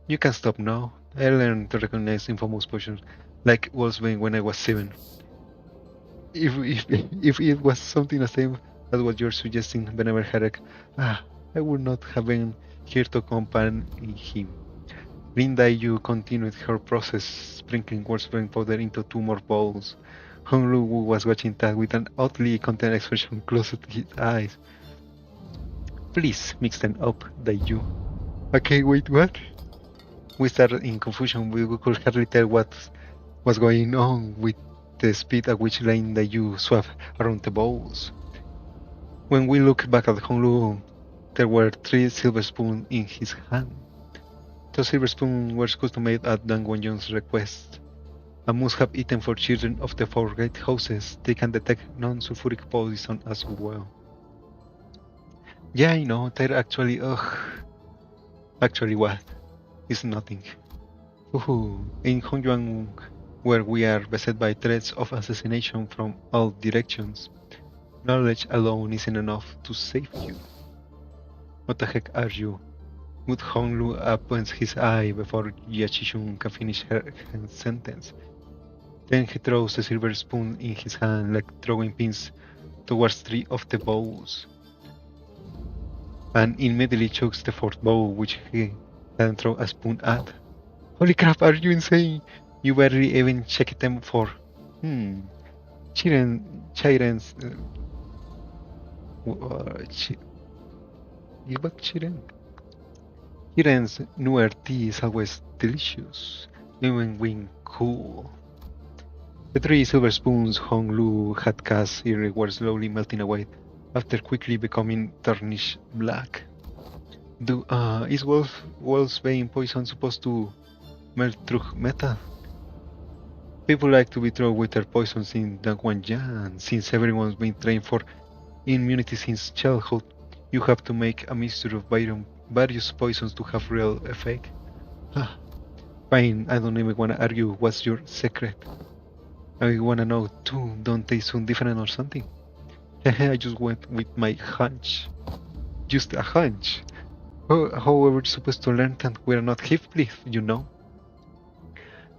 You can stop now. I learned to recognize infamous potions like wolfsbane when I was 7. If it was something the same as what you're suggesting, whenever headache, I would not have been here to accompany him. Linda Yu continued her process, sprinkling wolfsbane powder into 2 more bowls. Hong Lu was watching that with an oddly content expression close to his eyes. Please mix them up, Daiju. Okay, wait, what? We started in confusion. We could hardly tell what was going on with the speed at which Lane Daiju swept around the bowls. When we looked back at Honglu, there were 3 silver spoons in his hand. Those silver spoons were custom made at Dan Guanyong's request, and must have eaten for children of the 4 great houses. They can detect non-sulfuric poison as well. Yeah, I know, they're actually, Actually what? It's nothing. In Hongyuan, where we are beset by threats of assassination from all directions, knowledge alone isn't enough to save you. What the heck are you? Would Honglu opens his eye before Yachishun can finish her sentence. Then he throws the silver spoon in his hand like throwing pins towards 3 of the bowls, and immediately chokes the 4th bowl, which he hadn't thrown a spoon at. Holy crap, are you insane? You barely even checked them for... Chiren's... Chiren's newer tea is always delicious, even when cool. The 3 silver spoons Hong Lu had cast here were slowly melting away, after quickly becoming tarnished black. Is wolfsbane poison supposed to melt through metal? People like to be thrown with their poisons in Dangwanyan. Since everyone's been trained for immunity since childhood, you have to make a mixture of various poisons to have real effect. Fine, I don't even wanna argue. What's your secret? I wanna know too. Don't they sound different or something? I just went with my hunch. Just a hunch. How are we supposed to learn that we're not Heathcliff, you know?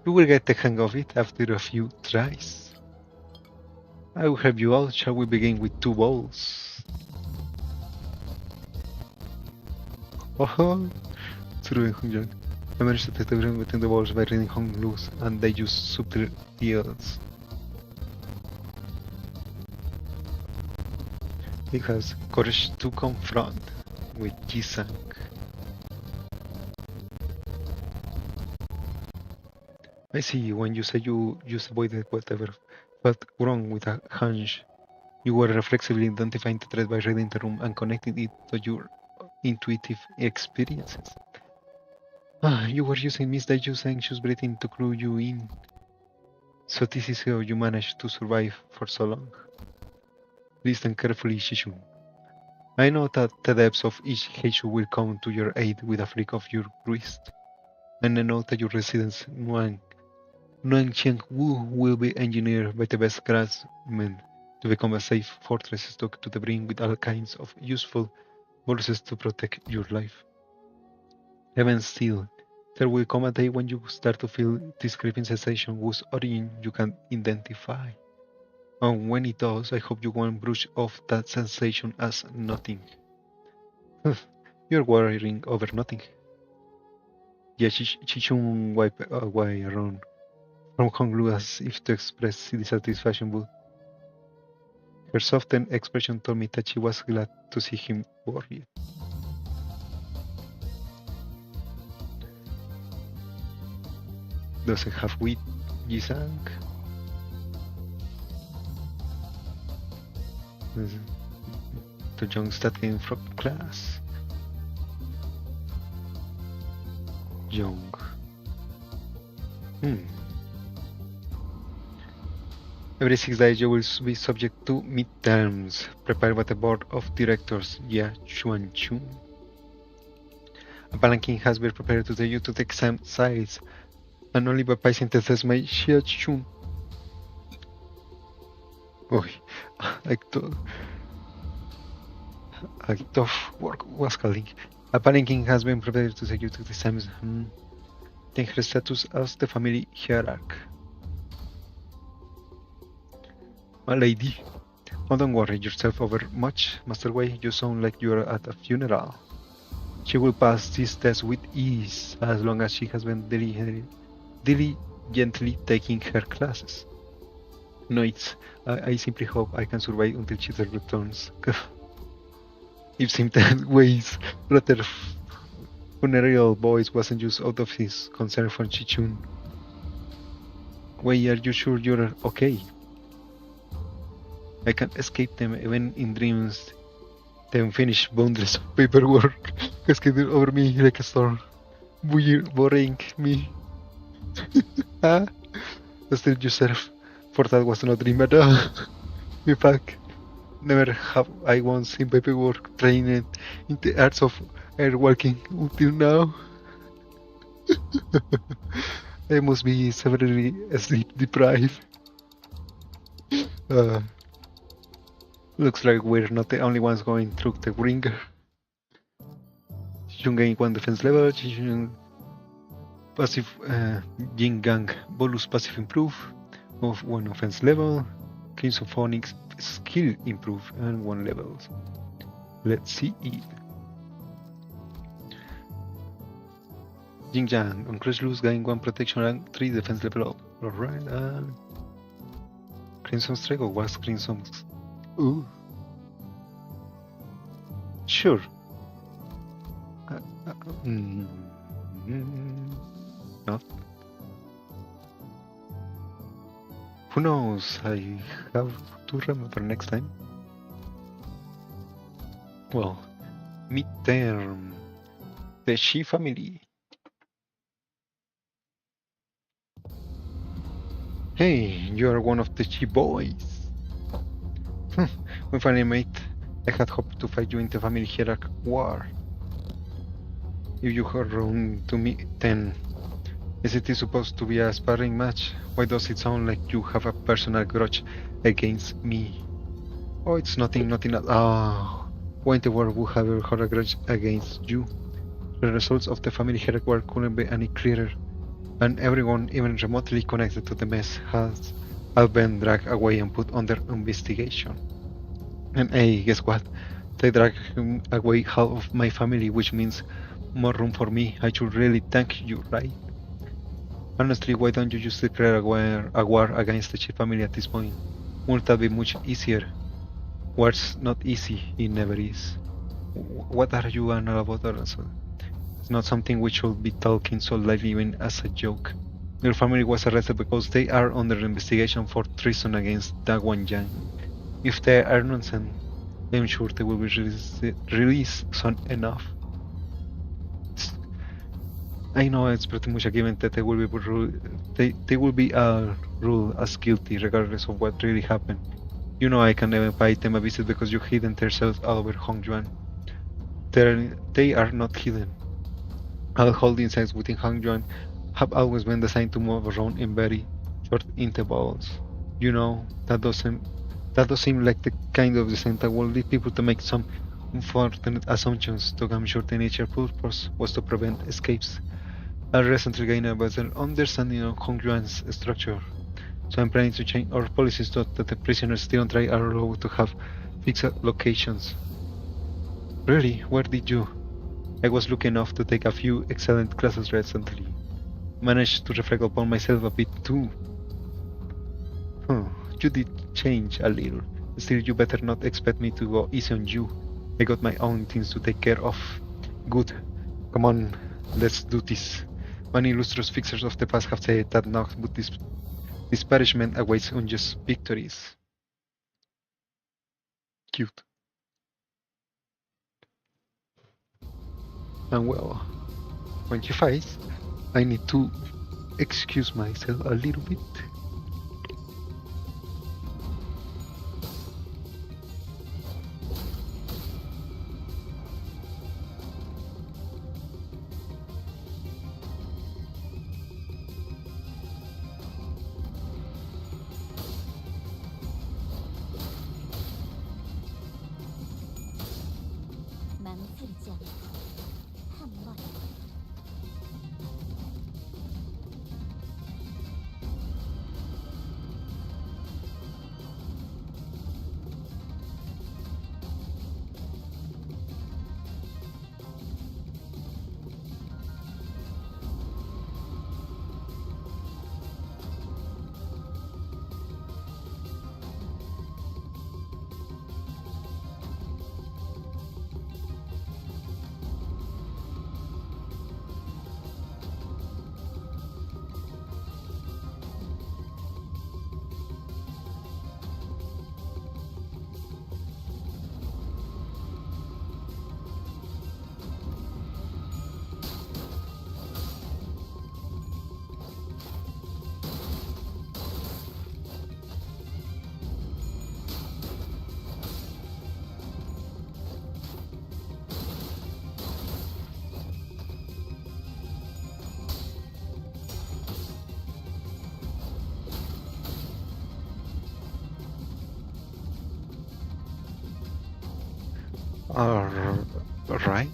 You will get the hang of it after a few tries. I will help you out. Shall we begin with 2 bowls? Through Hongyang. I managed to take the difference between the bowls by reading Hong Lu's, and they use subtle deals. He has courage to confront with Jisang. I see, when you say you just avoided whatever felt wrong with a hunch, you were reflexively identifying the threat by reading the room and connecting it to your intuitive experiences. You were using Miss Daiju's anxious breathing to clue you in. So this is how you managed to survive for so long. Listen carefully, Shishun. I know that the depths of each Heishu will come to your aid with a flick of your wrist, and I know that your residence, Nuang Wu, will be engineered by the best craftsmen to become a safe fortress stocked to the brim with all kinds of useful bonuses to protect your life. Even still, there will come a day when you start to feel this creeping sensation whose origin you can identify. And when it does, I hope you won't brush off that sensation as nothing. You're worrying over nothing. Chichun wiped away around from Honglu as if to express dissatisfaction, but her softened expression told me that she was glad to see him worried. doesn't have wit, Jisang. The young stat came from class. Young. Every 6 days you will be subject to midterms prepared by the board of directors. Ya Chuan Chun. A palanquin has been prepared to take you to the exam sites, and only by passing the test may Xia Chun. Uy, a tough work was calling. A palanquin has been prepared to take you to the exams. Take her status as the family hierarch. My lady, oh, don't worry yourself over much, Master Wei. You sound like you're at a funeral. She will pass this test with ease as long as she has been diligently taking her classes. No, I simply hope I can survive until she returns. It seemed that Wei's rather funereal voice wasn't just out of his concern for Chichun. Wei, are you sure you're okay? I can't escape them even in dreams. The unfinished bundles of paperwork cascaded over me like a storm, worrying me. Still yourself, for that was not a dream at all. In fact, never have I once seen paperwork trained in the arts of airwalking until now. I must be severely sleep deprived. Looks like we're not the only ones going through the ringer. Jung gain 1 defense level, passive Jing Gang bonus passive improve of 1 offense level, Crimson Phonics skill improve and 1 level. Let's see it. Jing Yang on Crash Loose gain 1 protection and 3 defense level up. Alright, and Crimson Strike or was Crimson? Ooh. Sure. Not. Who knows? I have to remember next time. Well, midterm. The Shi family. Hey, you are one of the Shi boys. We finally met. I had hoped to fight you in the family hierarchy war. If you had run to me, then is it supposed to be a sparring match? Why does it sound like you have a personal grudge against me? Oh, it's nothing at all. Why in the world would have ever had a grudge against you? The results of the family hierarchy war couldn't be any clearer, and everyone even remotely connected to the mess has all been dragged away and put under investigation. And hey, guess what? They dragged away half of my family, which means more room for me. I should really thank you, right? Honestly, why don't you just declare a war against the Chi family at this point? Wouldn't that be much easier? War's not easy, it never is. What are you and all about also? It's not something we should be talking so lightly even as a joke. Your family was arrested because they are under investigation for treason against Dagwan Yang. If they are innocent, I'm sure they will be released soon enough. I know it's pretty much a given that they will be ruled as guilty regardless of what really happened. You know I can never pay them a visit because you hidden themselves all over Hongyuan. They are not hidden. All holding sites within Hongyuan have always been designed to move around in very short intervals. You know, that does seem like the kind of design that will lead people to make some unfortunate assumptions, though I'm sure the nature purpose was to prevent escapes. I recently gained a better understanding of Hongyuan's structure, so I'm planning to change our policies so that the prisoners still try are allowed to have fixed locations. Really? Where did you? I was lucky enough to take a few excellent classes recently. Managed to reflect upon myself a bit too. You did change a little. Still, you better not expect me to go easy on you. I got my own things to take care of. Good. Come on, let's do this. Many illustrious fixers of the past have said that naught but disparagement awaits unjust victories. Cute. And well, when she fights, I need to excuse myself a little bit. 망설이지 않고 한 번. Alright.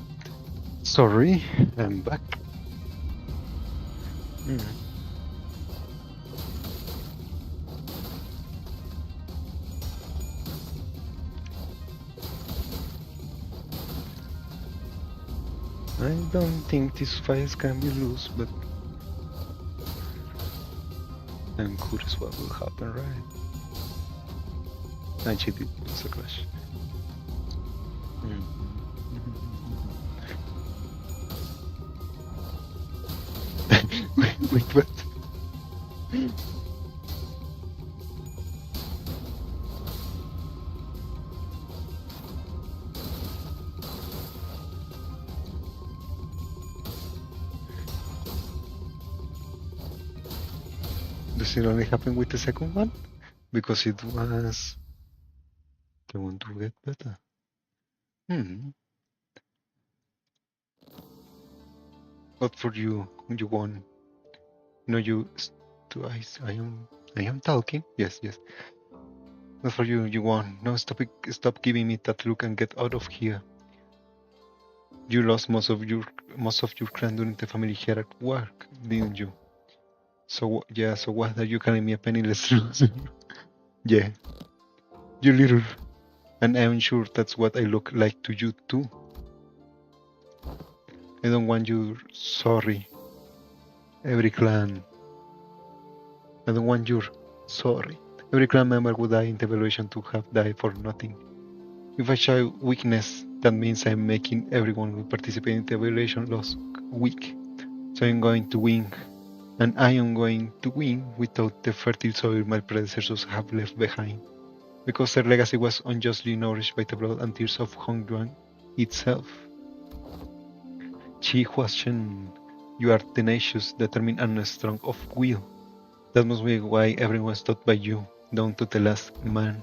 Sorry, I'm back. I don't think these fights can be loose, but I'm curious what will happen, right? And she did lose a clash. Wait, what? Does it only happen with the second one? Because it was the one to get better. But for you, you won. No, you. I am talking. Yes. But for you, you won. No, stop giving me that look and get out of here. You lost most of your clan during the family hierarchy work, didn't you? So what are you calling me a penniless loser? Yeah, you little. And I'm sure that's what I look like to you too. I don't want you sorry. Every clan. I don't want your sorry. Every clan member would die in the evaluation to have died for nothing. If I show weakness, that means I'm making everyone who participated in the evaluation look weak. So I'm going to win. And I am going to win without the fertile soil my predecessors have left behind. Because their legacy was unjustly nourished by the blood and tears of Hong Yuan itself. Qi Huashen, you are tenacious, determined, and strong of will. That must be why everyone stood by you, down to the last man.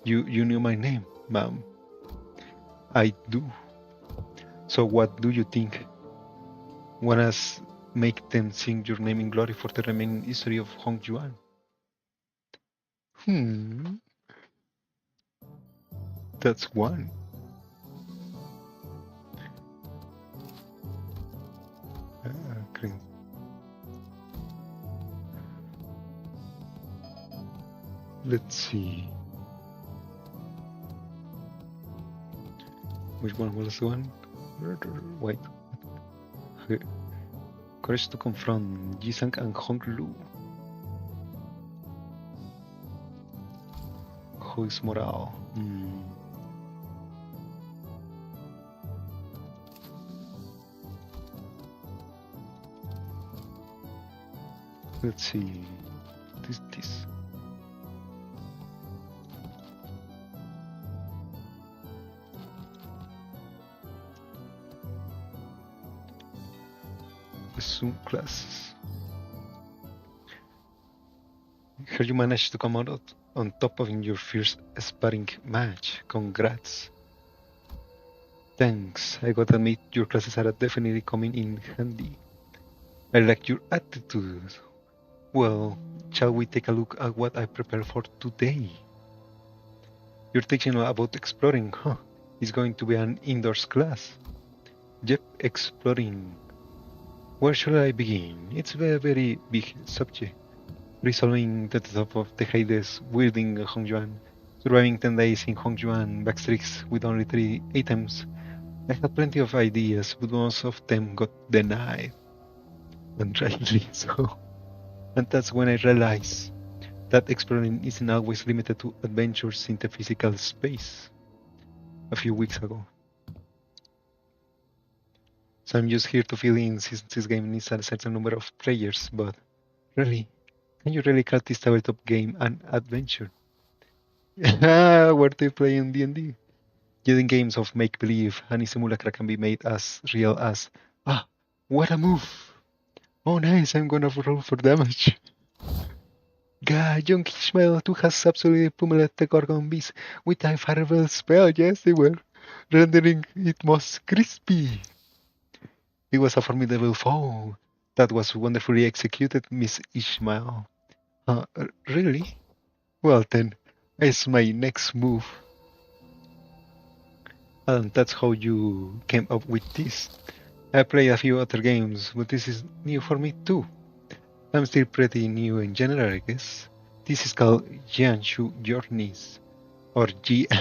You knew my name, ma'am. I do. So what do you think? Want us make them sing your name in glory for the remaining history of Hong Yuan? That's one. Let's see. Which one was the one? Wait. Courage to confront Jisang and Hong Lu. Who is morale? Let's see. This. Assume classes. Here you managed to come out on top of in your first sparring match. Congrats. Thanks. I gotta admit, your classes are definitely coming in handy. I like your attitude. Well, shall we take a look at what I prepared for today? You're teaching about exploring, huh? It's going to be an indoors class. Yep, exploring. Where shall I begin? It's a very big subject. Resolving the top of the Hades wielding Hongyuan, surviving 10 days in Hongyuan backstreaks with only 3 items. I had plenty of ideas, but most of them got denied. And rightly so. And that's when I realized that exploring isn't always limited to adventures in the physical space. A few weeks ago. So I'm just here to fill in since this game needs a certain number of players, but really, can you really call this tabletop game an adventure? Were they playing D&D? Using games of make-believe, any simulacra can be made as real as, what a move! Oh nice, I'm gonna roll for damage. God, young Ishmael 2 has absolutely pummeled the Gorgon Beast with a fireball spell, yes they were, rendering it most crispy. It was a formidable foe. That was wonderfully executed, Miss Ishmael. Really? Well then, it's my next move. And that's how you came up with this. I played a few other games, but this is new for me too. I'm still pretty new in general, I guess. This is called Jianshu Journeys, or GNG.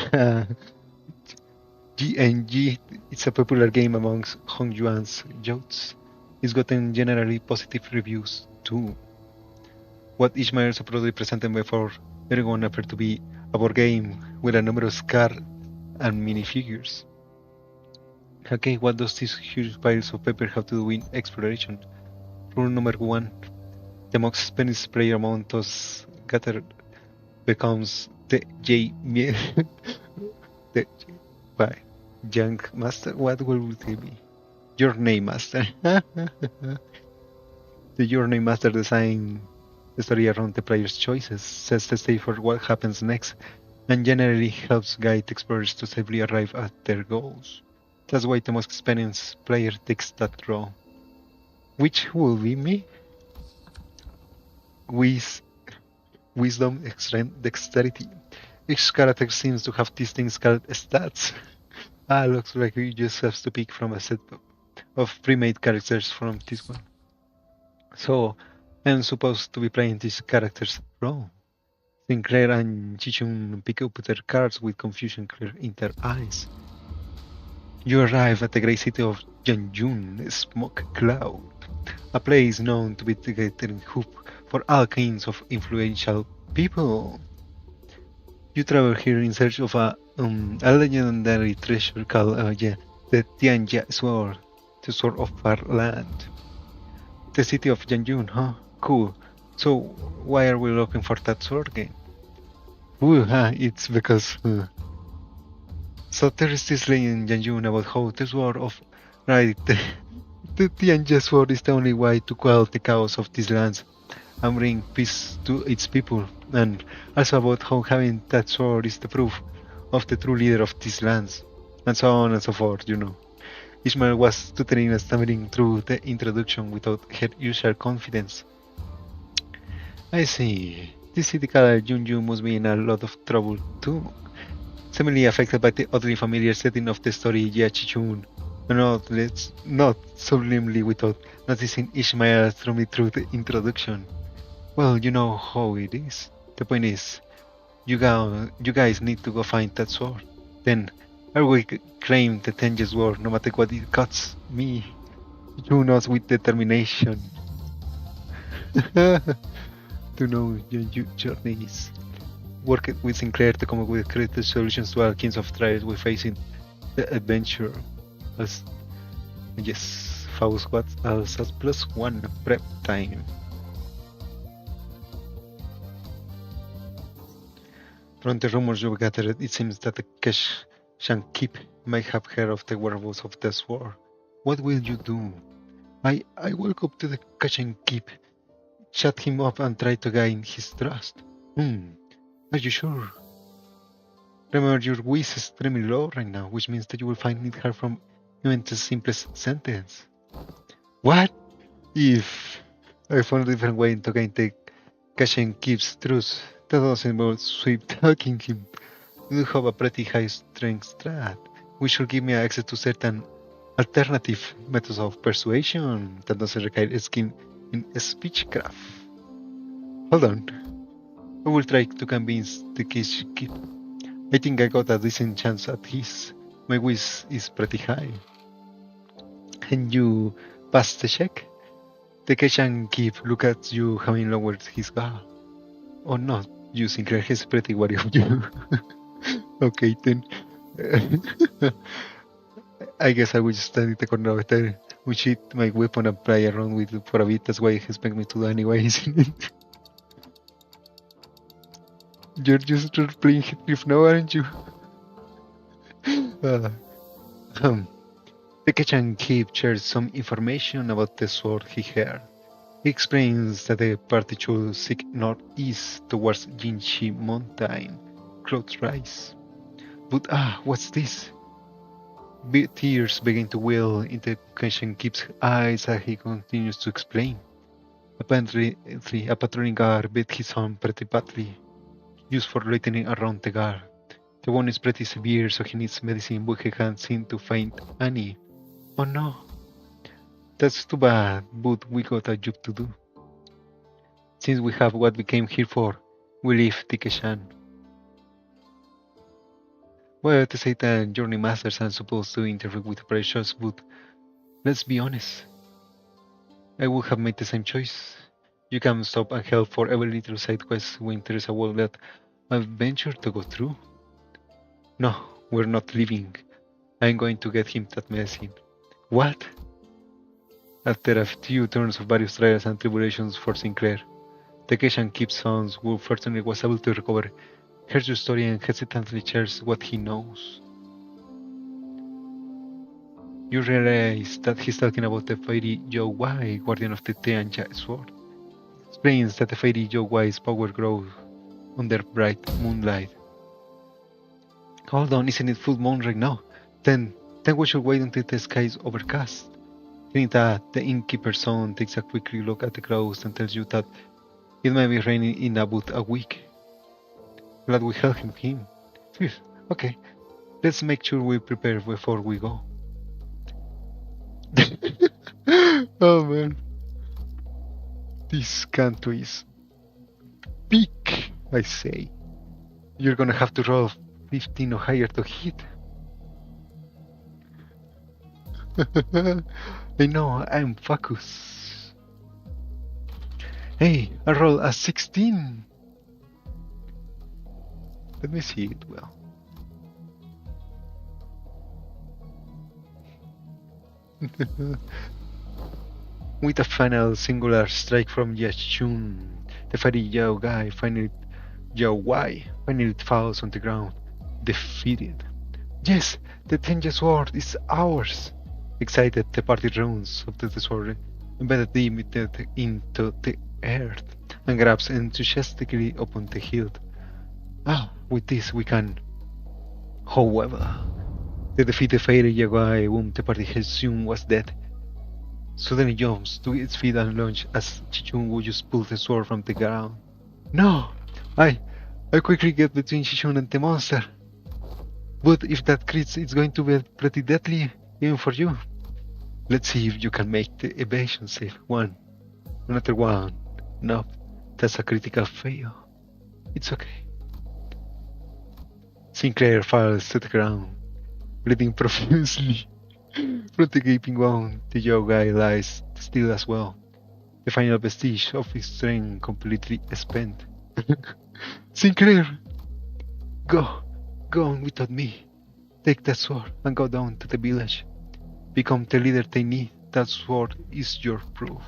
It's a popular game amongst Hongyuan's youths. It's gotten generally positive reviews too. What Ishmael so proudly presented before everyone appeared to be a board game with a numerous cards and minifigures. Okay, what does this huge piles of paper have to do with exploration? Rule number 1. The most expensive player amount of gathered becomes the the Young Master? What will it be? Your name master. The Your Name Master design the story around the player's choices, sets the stage for what happens next, and generally helps guide explorers to safely arrive at their goals. That's why the most experienced player takes that role. Which will be me? Wisdom, strength, dexterity. Each character seems to have these things called stats. Looks like you just have to pick from a set of pre-made characters from this one. So, I'm supposed to be playing these characters wrong. Sinclair and Chichun pick up their cards with confusion clear in their eyes. You arrive at the great city of Yanjun, Smoke Cloud, a place known to be the gathering hub for all kinds of influential people. You travel here in search of a legendary treasure called the Tianja Sword, the Sword of Far Land. The city of Yanjun, huh? Cool. So, why are we looking for that sword again? It's because... So there is this legend in Yanjun about how the sword of... Right, the Tianja sword is the only way to quell the chaos of these lands and bring peace to its people, and also about how having that sword is the proof of the true leader of these lands, and so on and so forth, you know. Ishmael was stuttering and stammering through the introduction without her usual confidence. I see. This city called Junju must be in a lot of trouble too. Seemingly affected by the oddly familiar setting of the story Yachichun. Not sublimely without noticing Ishmael through the introduction. Well, you know how it is. The point is, you guys need to go find that sword. Then I will claim the Tenji's sword no matter what it costs me. You know, with determination. To know your journeys. Work with Sinclair to come up with creative solutions to all kinds of trials we face in the adventure. Yes, Faust got us +1 prep time. From the rumors you've gathered, it seems that the Keep might have heard of the whereabouts of the sword. What will you do? I walk up to the Keep, shut him up and try to gain his trust. Are you sure? Remember, your whiz is extremely low right now, which means that you will find it hard from even the simplest sentence. What if I found a different way to gain the Keep's trust? That doesn't involve sweet talking him. You have a pretty high strength strat, which should give me access to certain alternative methods of persuasion that doesn't require skill in speechcraft. Hold on. I will try to convince the Keep. I think I got a decent chance at his. My whiz is pretty high. Can you pass the check? The Keep look at you having lowered his guard. Oh no, you Sinclair, he's pretty wary of you. Okay then. I guess I will just stand in the corner of there, which is my weapon and play around with it for a bit. That's why he expect me to do anyways. You're just playing Heathcliff now, aren't you? The Keep shares some information about the sword he heard. He explains that the party should seek northeast towards Jinshi Mountain, close rise. But what's this? Tears begin to well into Keep's eyes as he continues to explain. Apparently, a patrolling guard beat his arm pretty badly, used for loitering around the guard. The wound is pretty severe, so he needs medicine, but he can't seem to find any. Oh no. That's too bad, but we got a job to do. Since we have what we came here for, we leave Tikeshan. Well, the Satan Journey Masters are supposed to interfere with operations, but let's be honest. I would have made the same choice. You can stop and help for every little side quest when there is a world that I've ventured to go through. No, we're not leaving. I'm going to get him that medicine. What? After a few turns of various trials and tribulations for Sinclair, the Keep's sons who fortunately was able to recover, hears your story and hesitantly shares what he knows. You realize that he's talking about the fairy Yowai, guardian of the Tianja sword. Explains that the fairy Yowai's power grows under bright moonlight. Hold on, isn't it full moon right now? Then we should wait until the sky is overcast. Think that the innkeeper's son takes a quick look at the clouds and tells you that it may be raining in about a week. Glad we helped him. Okay, let's make sure we prepare before we go. Oh man. This country is big, I say. You're gonna have to roll 15 or higher to hit. I know, I'm focused. Hey, I rolled a 16. Let me see it well. With a final singular strike from Yashun, the fairy Yowai finally falls on the ground, defeated. Yes, the Tenja sword is ours! Excited, the party runs up to the sword, embedded deep into the earth, and grabs enthusiastically upon the hilt. With this we can. However, the defeated fairy Yowai, whom the party assumed was dead, suddenly jumps to its feet and lunges as Chichun would just pull the sword from the ground. No! I quickly get between Chichun and the monster. But if that crits, it's going to be pretty deadly, even for you. Let's see if you can make the evasion save. Another one. Nope, that's a critical fail. It's okay. Sinclair falls to the ground, bleeding profusely. From the gaping wound, the Yowai lies still as well, the final vestige of his strength completely spent. Sinclair! Go on without me. Take that sword and go down to the village. Become the leader they need. That sword is your proof.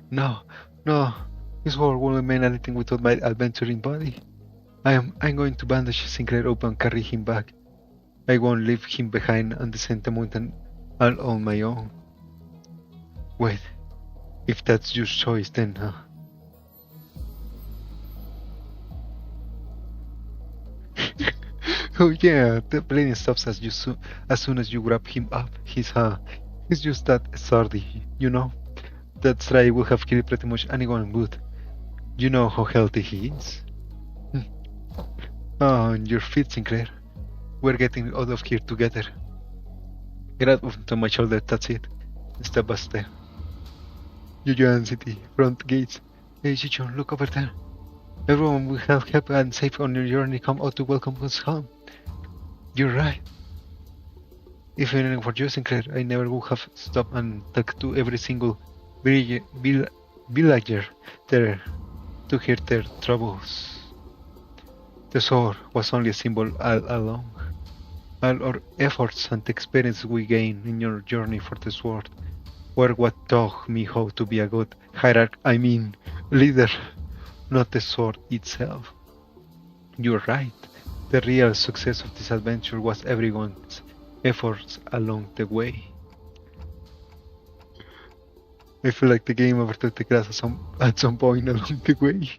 No, this sword won't mean anything without my adventuring body. I'm going to bandage Sinclair up and carry him back. I won't leave him behind and descend the mountain all on my own. Wait, if that's your choice, then oh yeah, the plane stops as soon as you grab him up. He's just that sturdy, you know. That strike would have killed pretty much anyone good. You know how healthy he is. Oh, on your feet, Sinclair. We're getting out of here together. Get out onto my shoulder, that's it. Step by step. Yuyan City, front gates. Hey, Chichon, look over there. Everyone will have happy and safe on your journey come out to welcome us home. You're right. If it weren't for you, Sinclair, I never would have stopped and talked to every single villager there to hear their troubles. The sword was only a symbol all along. All our efforts and experience we gained in your journey for the sword were what taught me how to be a good leader, not the sword itself. You're right. The real success of this adventure was everyone's efforts along the way. I feel like the game overtook the class at some point along the way.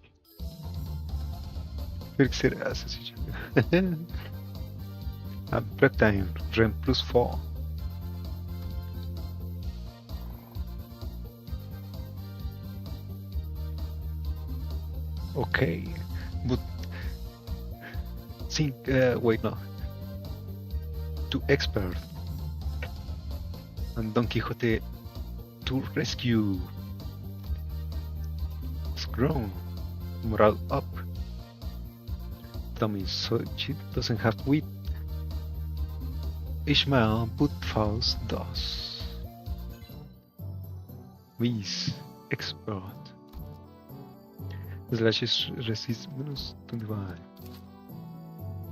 Prep time, REM plus 4. Okay, but wait, no. To expert and Don Quixote to rescue. It's grown, morale up. Tommy so she doesn't have wit. Ishmael but Faust does. Whiz, expert. Slashes resist minus 25.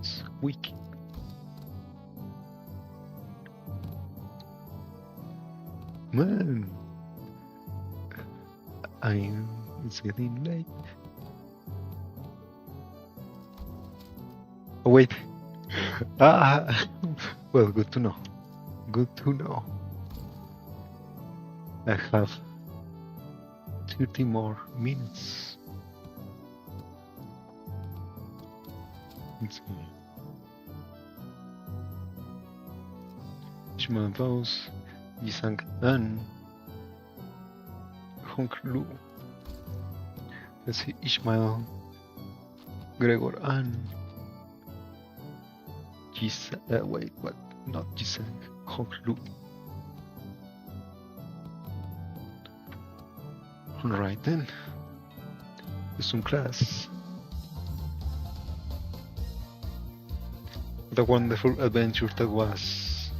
Squeak. Man, it's getting late. Oh wait. Well, good to know. Good to know. I have 30 more minutes. Let's see. Ishmael Vows, Yisang An, Hong Lu. Let's see, Ishmael, Gregor An, wait, what? Not Jisang, Hong Lu. Alright then. Resume class. What a wonderful adventure that was.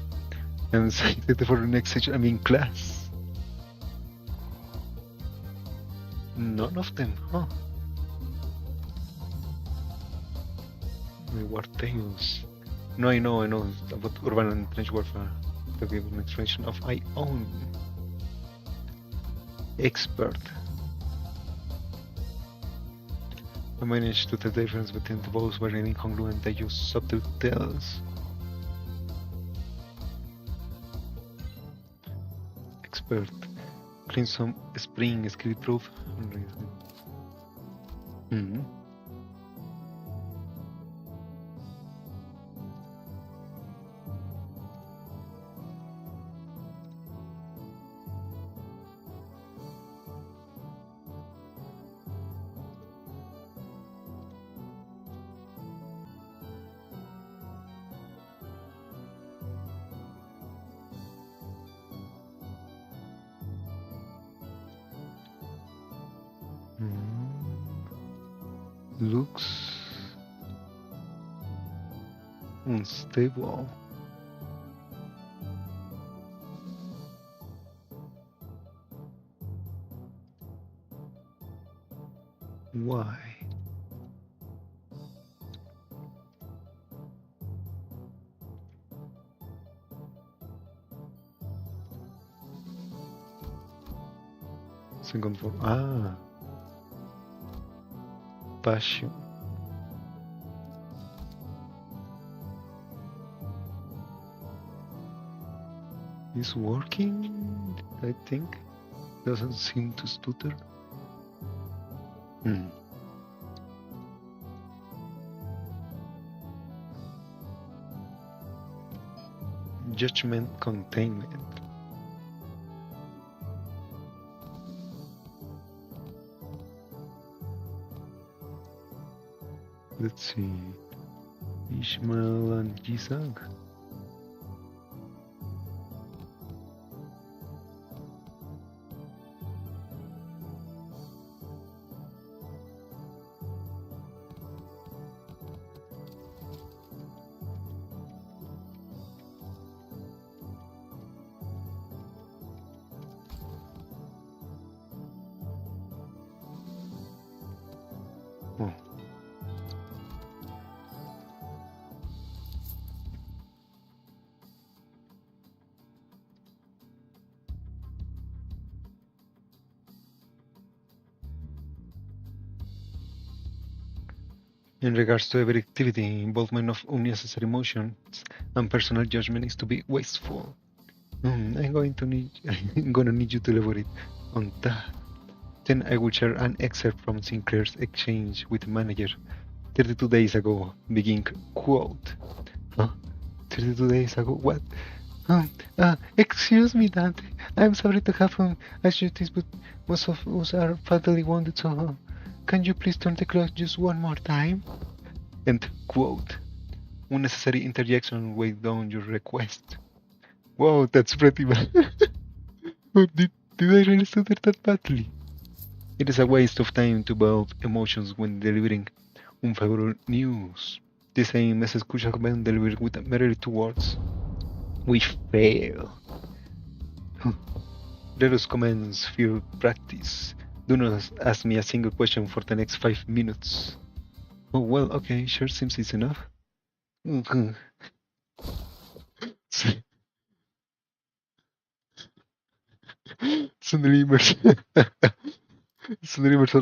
I'm excited for the next section. I mean class. None of them, huh? War Tales. No, I know about urban and trench warfare. To give an explanation of my own. Expert. I managed to tell the difference between the bows were incongruent. They use subtle tells. Expert. Crimson Spring skill proof. Looks unstable. Why? Second for passion. Is working, I think. Doesn't seem to stutter. Judgment containment. Let's see. Ishmael and Jisang. Oh. In regards to every activity, involvement of unnecessary emotions and personal judgment is to be wasteful. I'm going to need you to elaborate on that. Then I will share an excerpt from Sinclair's exchange with the manager 32 days ago. Begin quote. Huh? 32 days ago? What? Excuse me, Dante. I'm sorry to have asked you this, but most of us are fatally wounded, so can you please turn the clock just one more time? End quote. Unnecessary interjection weighed down your request. Wow, that's pretty bad. did I really stutter that badly? It is a waste of time to build emotions when delivering unfavorable news. The same message could have been delivered with merely 2 words. We fail. Let us commence field practice. Do not ask me a single question for the next 5 minutes. Oh, well, okay, sure seems easy enough. Suddenly Marcel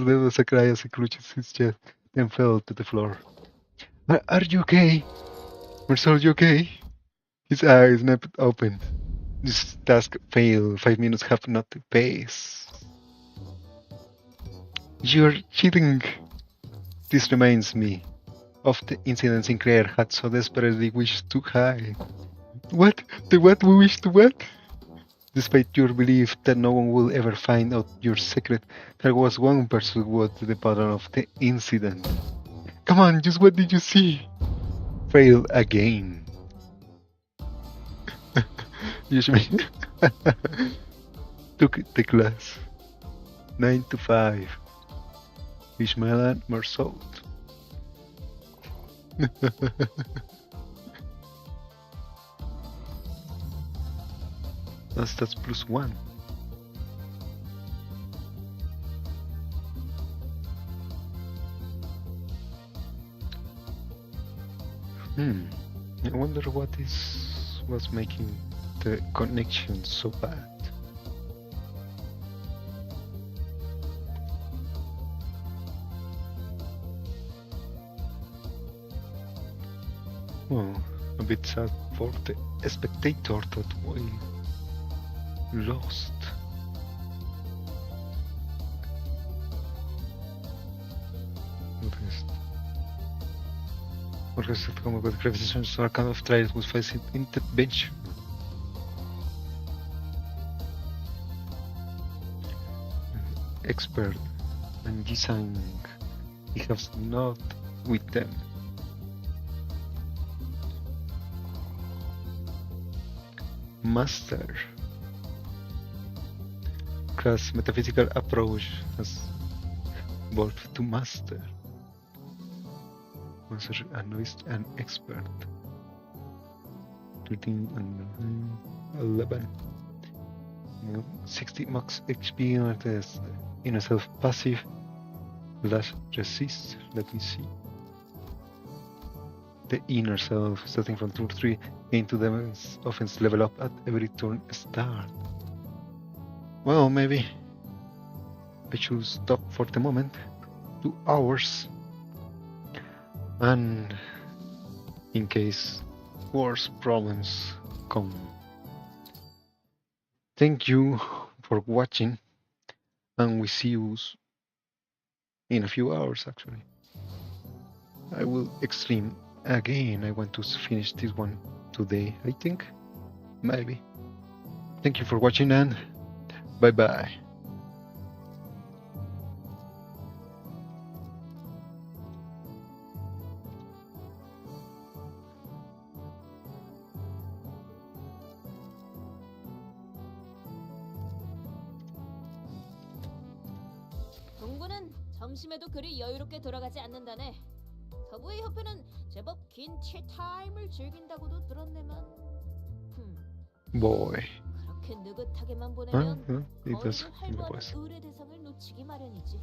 ordered Zacharias and clutched his chest, then fell to the floor. Are you okay? Marcel, you okay? His eyes snapped open. This task failed. 5 minutes have not to pace. You're cheating. This reminds me of the incident Sinclair had so desperately wished to hide. What? The what we wish to what? Despite your belief that no one will ever find out your secret, there was one person who was the pattern of the incident. Come on, just what did you see? Fail again. Usually took the class. 9 to 5. Ishmael and Marsault. That's +1. I wonder what was making the connection so bad. Well, a bit sad for the spectator that we lost. Orchestrated combat with gravitation, so a kind of trials was facing intervention. Expert and Jisang, he has not with them. Master. Class metaphysical approach has evolved to master. Master, a novice, an expert. 13 and 11. 60 max HP on this inner self passive. Last resist. Let me see. The inner self, starting from turn 3, gain 2 damage offense level up at every turn start. Well, maybe I should stop for the moment. 2 hours. And in case worse problems come, thank you for watching, and we see you in a few hours. Actually, I will stream again. I want to finish this one today. I think, maybe. Thank you for watching, and bye bye. 동부는 점심에도 그리 여유롭게 돌아가지 않는다네. 서부의 협회는 제법 긴 티타임을 즐긴다고도 들었네만. Boy. 그렇게 느긋하게만 보내면 It 거의도 does. 활보하는 의뢰 대상을 놓치기 마련이지.